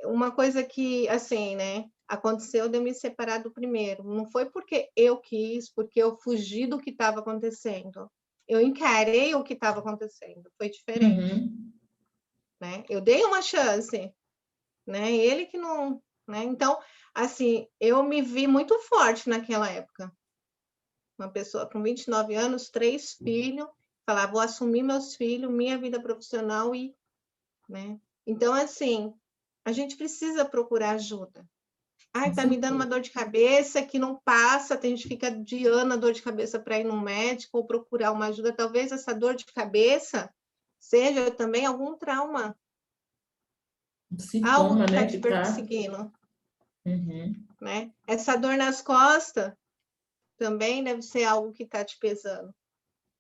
Uma coisa que, assim, né, aconteceu de eu me separar do primeiro. Não foi porque eu quis, porque eu fugi do que estava acontecendo. Eu encarei o que estava acontecendo. Foi diferente, Uhum. né? Eu dei uma chance, né? Ele que não, né? Então, assim, eu me vi muito forte naquela época. Uma pessoa com 29 anos, 3 filhos, falar, vou assumir meus filhos, minha vida profissional e, né? Então, assim, a gente precisa procurar ajuda. Com Ai, tá me dando uma certeza. dor de cabeça que não passa, tem gente que fica adiando a dor de cabeça para ir no médico ou procurar uma ajuda. Talvez essa dor de cabeça seja também algum trauma, Um algo sintoma, que está né, te que tá. perseguindo, Uhum. né? Essa dor nas costas também deve ser algo que está te pesando,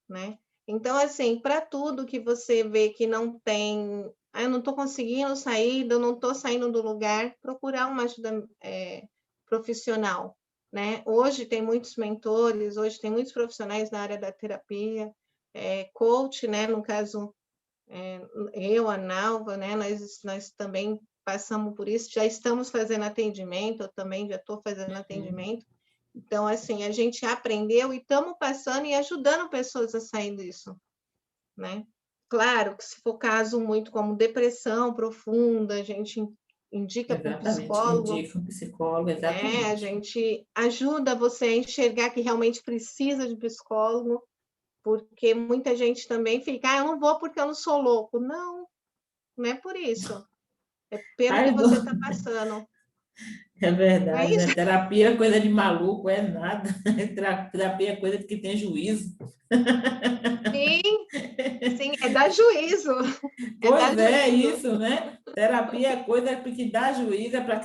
né? Então, assim, para tudo que você vê que não tem, eu não estou conseguindo sair, eu não estou saindo do lugar, procurar uma ajuda profissional, né? Hoje tem muitos mentores, hoje tem muitos profissionais na área da terapia, coach, né? No caso, eu, a Nalva, né? Nós também passamos por isso, já estamos fazendo atendimento, eu também já estou fazendo Uhum. atendimento. Então, assim, a gente aprendeu e estamos passando e ajudando pessoas a sair disso, né? Claro que se for caso muito como depressão profunda, a gente indica para um Exatamente. psicólogo, Indica um psicólogo, né? A exatamente. gente ajuda você a enxergar que realmente precisa de psicólogo, porque muita gente também fica, eu não vou porque eu não sou louco. Não, não é por isso. É pelo que Ai, você está passando. é Não é verdade, isso? né? Terapia é coisa de maluco, é nada. Terapia é coisa de que tem juízo. Sim, sim, é dar juízo. É Pois dar é, juízo. isso, né? Terapia é coisa que dá juízo, é para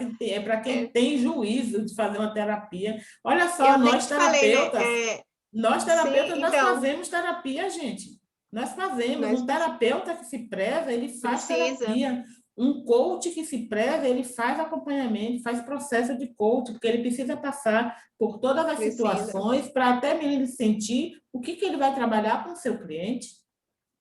quem É, tem juízo de fazer uma terapia. Olha só, eu nem falei, né? nós Sim, terapeutas, nós então, fazemos terapia, gente. Nós fazemos. nós Um terapeuta que se preza, ele faz precisa. terapia. Um coach que se preza, ele faz acompanhamento, faz processo de coach, porque ele precisa passar por todas as Precisa. situações para até mesmo ele sentir o que ele vai trabalhar com o seu cliente,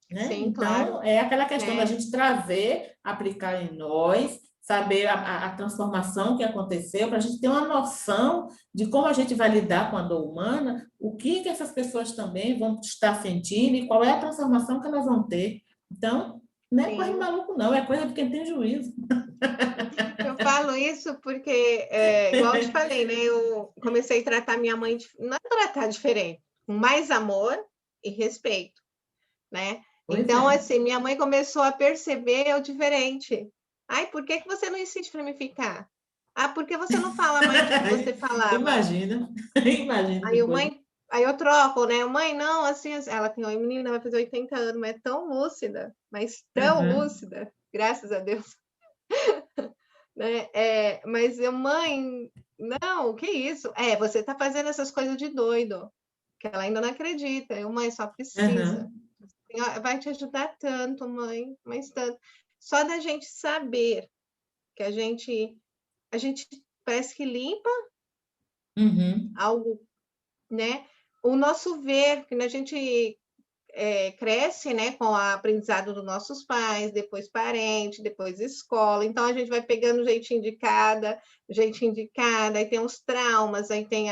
né? Sim, claro, Então, é aquela questão da né? gente trazer, aplicar em nós, saber a transformação que aconteceu, para a gente ter uma noção de como a gente vai lidar com a dor humana, o que essas pessoas também vão estar sentindo e qual é a transformação que elas vão ter. Então, não é coisa de Sim. maluco, não, é coisa de quem tem juízo. falo isso porque, igual eu te falei, né? Eu comecei a tratar minha mãe, não é tratar diferente, com mais amor e respeito, né? Pois Então, é. assim, minha mãe começou a perceber eu diferente. Ai, por que que você não insiste para me ficar? Ah, por que você não fala mais do que você falava? Imagina, imagina que Aí, coisa. aí eu troco, né? Mãe, não, assim, ela tem, menina, vai fazer 80 anos, mas é tão lúcida, mas tão Uhum. lúcida, graças a Deus. Né? Mas eu, mãe, não, o que isso? Você tá fazendo essas coisas de doido, que ela ainda não acredita. Eu, mãe, só precisa. Uhum. Vai te ajudar tanto, mãe, mas tanto. Só da gente saber que a gente parece que limpa Uhum. algo, né? O nosso ver, que a gente cresce, né, com o aprendizado dos nossos pais, depois parente, depois escola. Então a gente vai pegando jeitinho de cada, aí tem os traumas, aí tem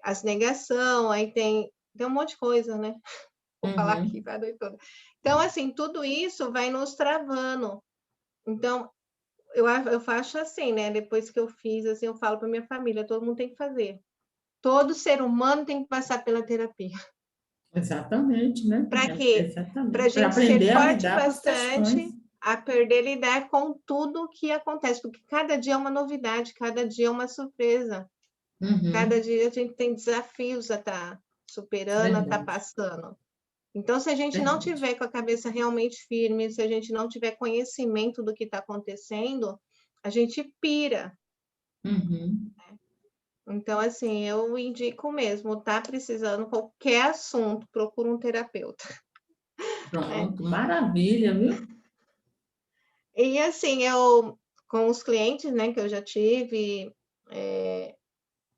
as negação, aí tem um monte de coisa, né? Vou falar aqui, Uhum. vai doido toda. Então, assim, tudo isso vai nos travando. Então, eu faço assim, né? Depois que eu fiz, assim, eu falo para minha família, todo mundo tem que fazer. Todo ser humano tem que passar pela terapia. Exatamente, né? Para quê? Para a Exatamente. Para gente ser aprender a forte lidar com as bastante questões. a perder lidar com tudo que acontece, porque cada dia é uma novidade, cada dia é uma surpresa, cada Uhum. dia a gente tem desafios a estar superando, a estar Verdade, passando. Então, se a gente não verdade. tiver com a cabeça realmente firme, se a gente não tiver conhecimento do que está acontecendo, a gente pira. Uhum. Então, assim, eu indico mesmo, tá precisando qualquer assunto, procura um terapeuta, né? Pronto, maravilha, viu? E assim, eu com os clientes, né, que eu já tive,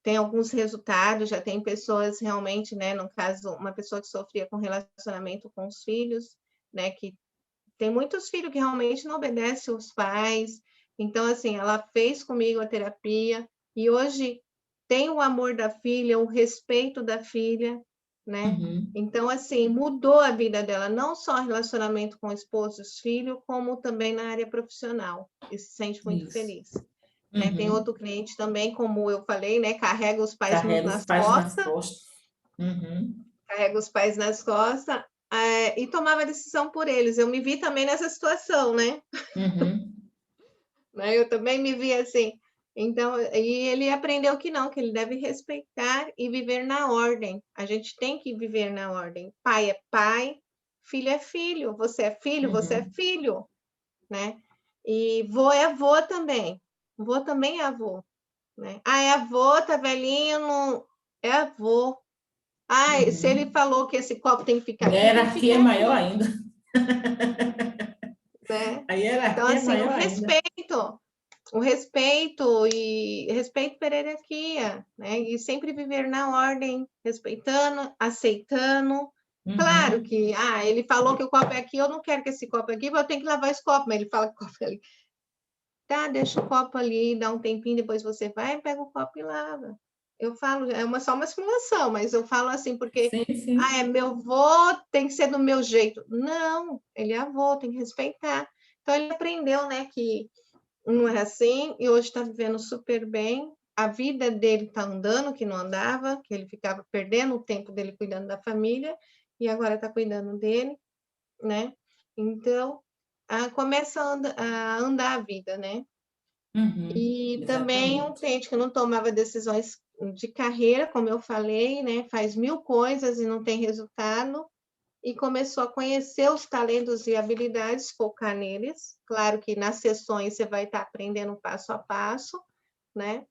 tem alguns resultados, já tem pessoas realmente, né, no caso, uma pessoa que sofria com relacionamento com os filhos, né, que tem muitos filhos que realmente não obedecem os pais. Então, assim, ela fez comigo a terapia e hoje tem o amor da filha, o respeito da filha, né? Uhum. Então, assim, mudou a vida dela, não só o relacionamento com o esposo e os filhos, como também na área profissional. E se sente muito Isso. feliz. Né? Tem Uhum. outro cliente também, como eu falei, né? Carrega os pais Carrega os nas pais nas costas, costas. Uhum. carrega os pais nas costas, e tomava decisão por eles. Eu me vi também nessa situação, né? Uhum. Eu também me vi assim. Então, e ele aprendeu que não, que ele deve respeitar e viver na ordem. A gente tem que viver na ordem. Pai é pai, filho é filho, você é Uhum. filho, né? E vô é vô também. Vô também é avô, né? Ah, é avô, tá velhinho, não... é avô. Ah, se ele Uhum. falou que esse copo tem que ficar E a aqui, tem que hierarquia é ficar maior aqui, ainda. né? A Então, hierarquia é assim, maior ainda. o respeito e respeito pela hierarquia, né? E sempre viver na ordem, respeitando, aceitando. Claro Uhum. que, ele falou que o copo é aqui, eu não quero que esse copo é aqui, eu tenho que lavar esse copo, mas ele fala que o copo é ali. Tá, deixa o copo ali, dá um tempinho, depois você vai, pega o copo e lava. Eu falo, só uma simulação, mas eu falo assim, porque, Sim, sim. é meu avô, tem que ser do meu jeito. Não, ele é avô, tem que respeitar. Então, ele aprendeu, né, que não era assim, e hoje está vivendo super bem. A vida dele está andando, que não andava, que ele ficava perdendo o tempo dele cuidando da família, e agora está cuidando dele, né? Então, começa a andar a vida, né? Uhum. E também um Exatamente. cliente que não tomava decisões de carreira, como eu falei, né? Faz 1000 coisas e não tem resultado, e começou a conhecer os talentos e habilidades, focar neles. Claro que nas sessões você vai estar aprendendo passo a passo, né?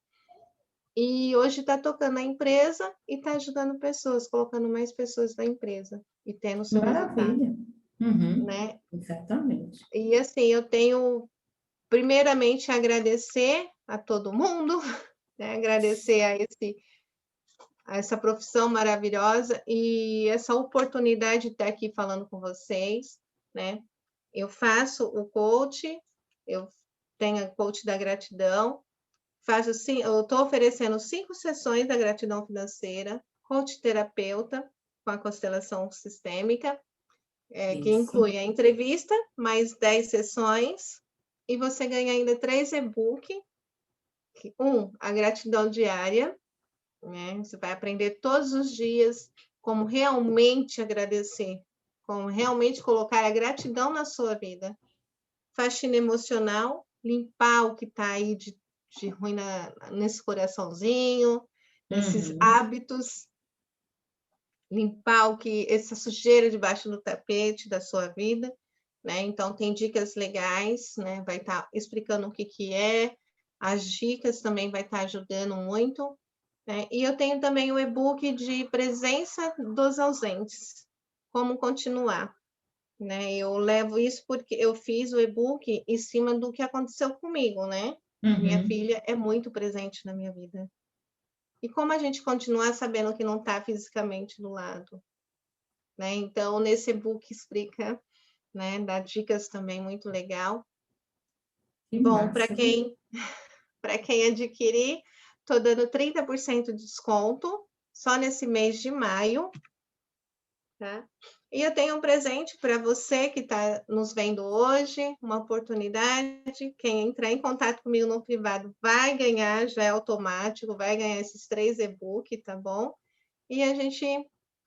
E hoje está tocando a empresa e está ajudando pessoas, colocando mais pessoas na empresa e tendo seu resultado, Maravilha. Uhum. né? Exatamente. E assim, eu tenho primeiramente a agradecer a todo mundo, né? Agradecer a essa profissão maravilhosa e essa oportunidade de estar aqui falando com vocês, né? Eu faço o coach, eu tenho o coach da gratidão, eu estou oferecendo 5 sessões da gratidão financeira, coach terapeuta com a constelação sistêmica, que Isso. inclui a entrevista, mais 10 sessões e você ganha ainda 3 e-books. A gratidão diária, né? Você vai aprender todos os dias como realmente agradecer, como realmente colocar a gratidão na sua vida. Faxina emocional, limpar o que está aí de ruim nesse coraçãozinho, nesses hábitos, limpar essa sujeira debaixo do tapete da sua vida, né? Então, tem dicas legais, né? Vai estar explicando o que é, as dicas também vai estar ajudando muito, né? E eu tenho também o e-book de presença dos ausentes, como continuar, né? Eu levo isso porque eu fiz o e-book em cima do que aconteceu comigo, né? Minha filha é muito presente na minha vida. E como a gente continuar sabendo que não está fisicamente do lado, né? Então, nesse e-book explica, né? Dá dicas também muito legal. Bom, para quem adquirir, estou dando 30% de desconto só nesse mês de maio, tá? E eu tenho um presente para você que está nos vendo hoje, uma oportunidade. Quem entrar em contato comigo no privado vai ganhar, já é automático, vai ganhar esses 3 e-books, tá bom? E a gente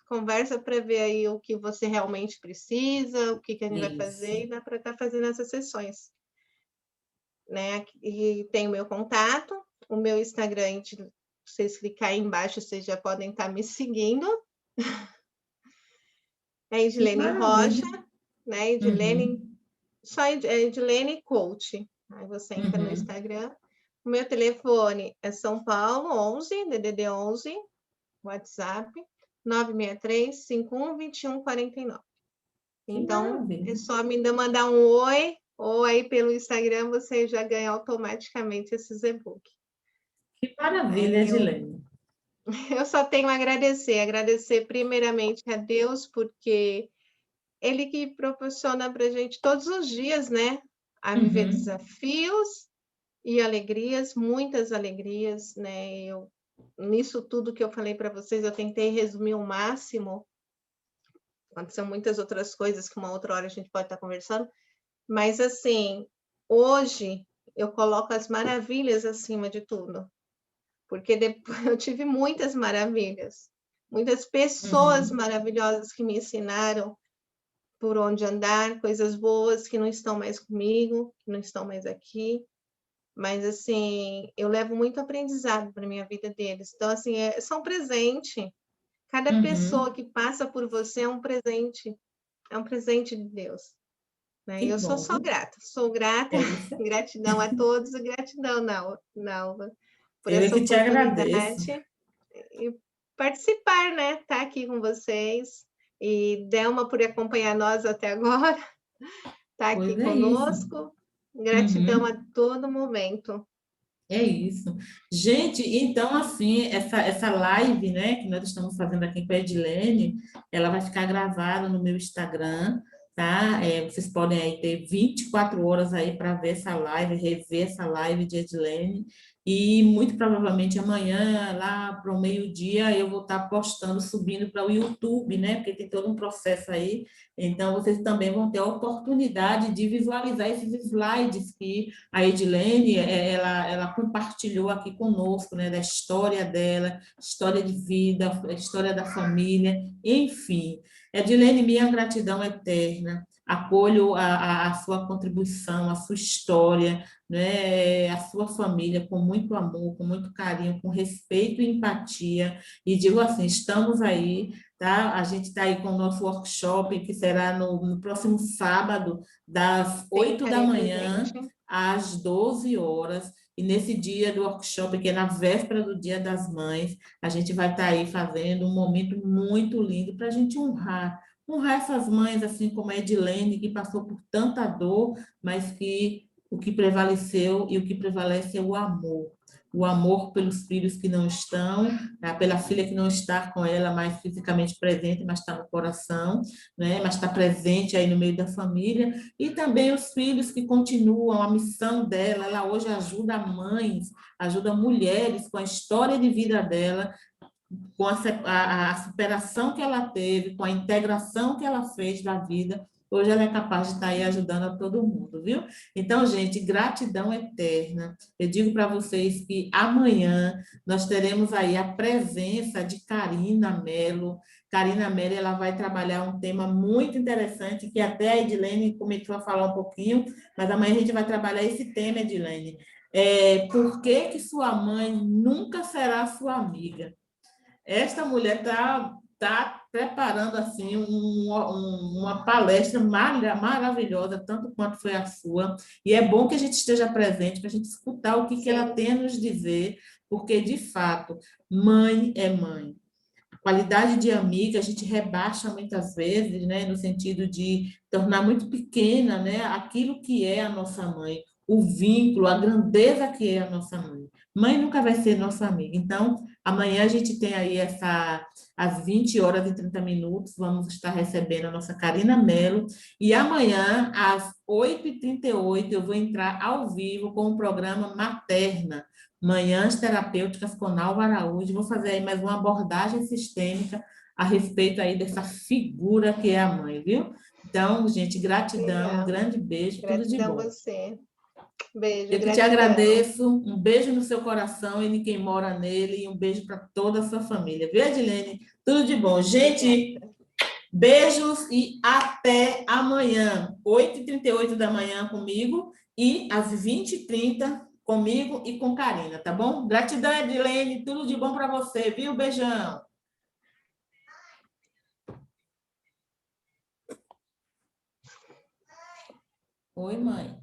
conversa para ver aí o que você realmente precisa, o que a gente vai fazer, e dá para estar fazendo essas sessões, né? E tem o meu contato, o meu Instagram, se vocês clicarem aí embaixo, vocês já podem estar me seguindo. É Edilene Rocha, né? Edilene, só Edilene Coach. Aí você entra no Instagram. O meu telefone é São Paulo, 11, DDD 11, WhatsApp, 963-51-2149. Então, é só me mandar um oi, ou aí pelo Instagram você já ganha automaticamente esses e-books. Que maravilha, Edilene. Eu só tenho a agradecer primeiramente a Deus, porque Ele que proporciona para a gente todos os dias, né? A viver desafios e alegrias, muitas alegrias, né? Nisso tudo que eu falei para vocês, eu tentei resumir o máximo. Aconteceu muitas outras coisas que uma outra hora a gente pode estar conversando, mas assim, hoje eu coloco as maravilhas acima de tudo, porque depois eu tive muitas maravilhas, muitas pessoas maravilhosas que me ensinaram por onde andar, coisas boas que não estão mais comigo, que não estão mais aqui, mas assim, eu levo muito aprendizado para minha vida deles. Então assim, são presente. Cada pessoa que passa por você é um presente de Deus. Né? Eu sou só grata, gratidão a todos e gratidão, Nalva, por essa oportunidade e participar, né? Estar aqui com vocês e Delma por acompanhar nós até agora, estar aqui conosco. Gratidão a todo momento. É isso. Gente, então, assim, essa live, né, que nós estamos fazendo aqui com a Edilene, ela vai ficar gravada no meu Instagram, tá? Vocês podem aí ter 24 horas aí para ver essa live, rever essa live de Edilene, e muito provavelmente amanhã, lá para o meio-dia, eu vou estar postando, subindo para o YouTube, né? Porque tem todo um processo aí, então vocês também vão ter a oportunidade de visualizar esses slides que a Edilene, ela compartilhou aqui conosco, né, da história dela, história de vida, história da família, enfim. Edilene, minha gratidão eterna, acolho a sua contribuição, a sua história, né, a sua família com muito amor, com muito carinho, com respeito e empatia, e digo assim, estamos aí, tá? A gente está aí com o nosso workshop, que será no próximo sábado, das 8 da manhã às 12 horas, e nesse dia do workshop, que é na véspera do Dia das Mães, a gente vai estar aí fazendo um momento muito lindo para a gente honrar essas mães, assim como a Edilene, que passou por tanta dor, mas que o que prevaleceu e o que prevalece é o amor pelos filhos que não estão, pela filha que não está com ela mais fisicamente presente, mas está no coração, né? Mas está presente aí no meio da família, e também os filhos que continuam a missão dela. Ela hoje ajuda mães, ajuda mulheres com a história de vida dela, com a superação que ela teve, com a integração que ela fez da vida, hoje ela é capaz de estar aí ajudando a todo mundo, viu? Então, gente, gratidão eterna. Eu digo para vocês que amanhã nós teremos aí a presença de Karina Mello. Karina Mello, ela vai trabalhar um tema muito interessante, que até a Edilene começou a falar um pouquinho, mas amanhã a gente vai trabalhar esse tema, Edilene. Por que que sua mãe nunca será sua amiga? Esta mulher tá preparando assim uma palestra maravilhosa, tanto quanto foi a sua. E é bom que a gente esteja presente para a gente escutar o que ela tem a nos dizer, porque, de fato, mãe é mãe. A qualidade de amiga a gente rebaixa muitas vezes, né, no sentido de tornar muito pequena, né, aquilo que é a nossa mãe, o vínculo, a grandeza que é a nossa mãe. Mãe nunca vai ser nossa amiga. Então, amanhã a gente tem aí às 20 horas e 30 minutos, vamos estar recebendo a nossa Karina Mello, e amanhã, às 8h38, eu vou entrar ao vivo com o programa Materna, Manhãs Terapêuticas com Nalva Araújo. Vou fazer aí mais uma abordagem sistêmica a respeito aí dessa figura que é a mãe, viu? Então, gente, gratidão, um grande beijo, tudo de Gratidão a bom. você. Beijo, Eu que te gratidão. agradeço, um beijo no seu coração e de quem mora nele, e um beijo para toda a sua família. Viu, Edilene? Tudo de bom. Gente, beijos e até amanhã, 8h38 da manhã comigo e às 20h30 comigo e com Karina, tá bom? Gratidão, Edilene, tudo de bom para você, viu? Beijão. Oi, mãe.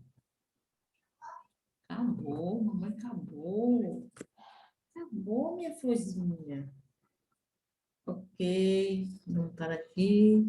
Acabou, mamãe acabou. Acabou, minha florzinha. Ok, vamos para aqui.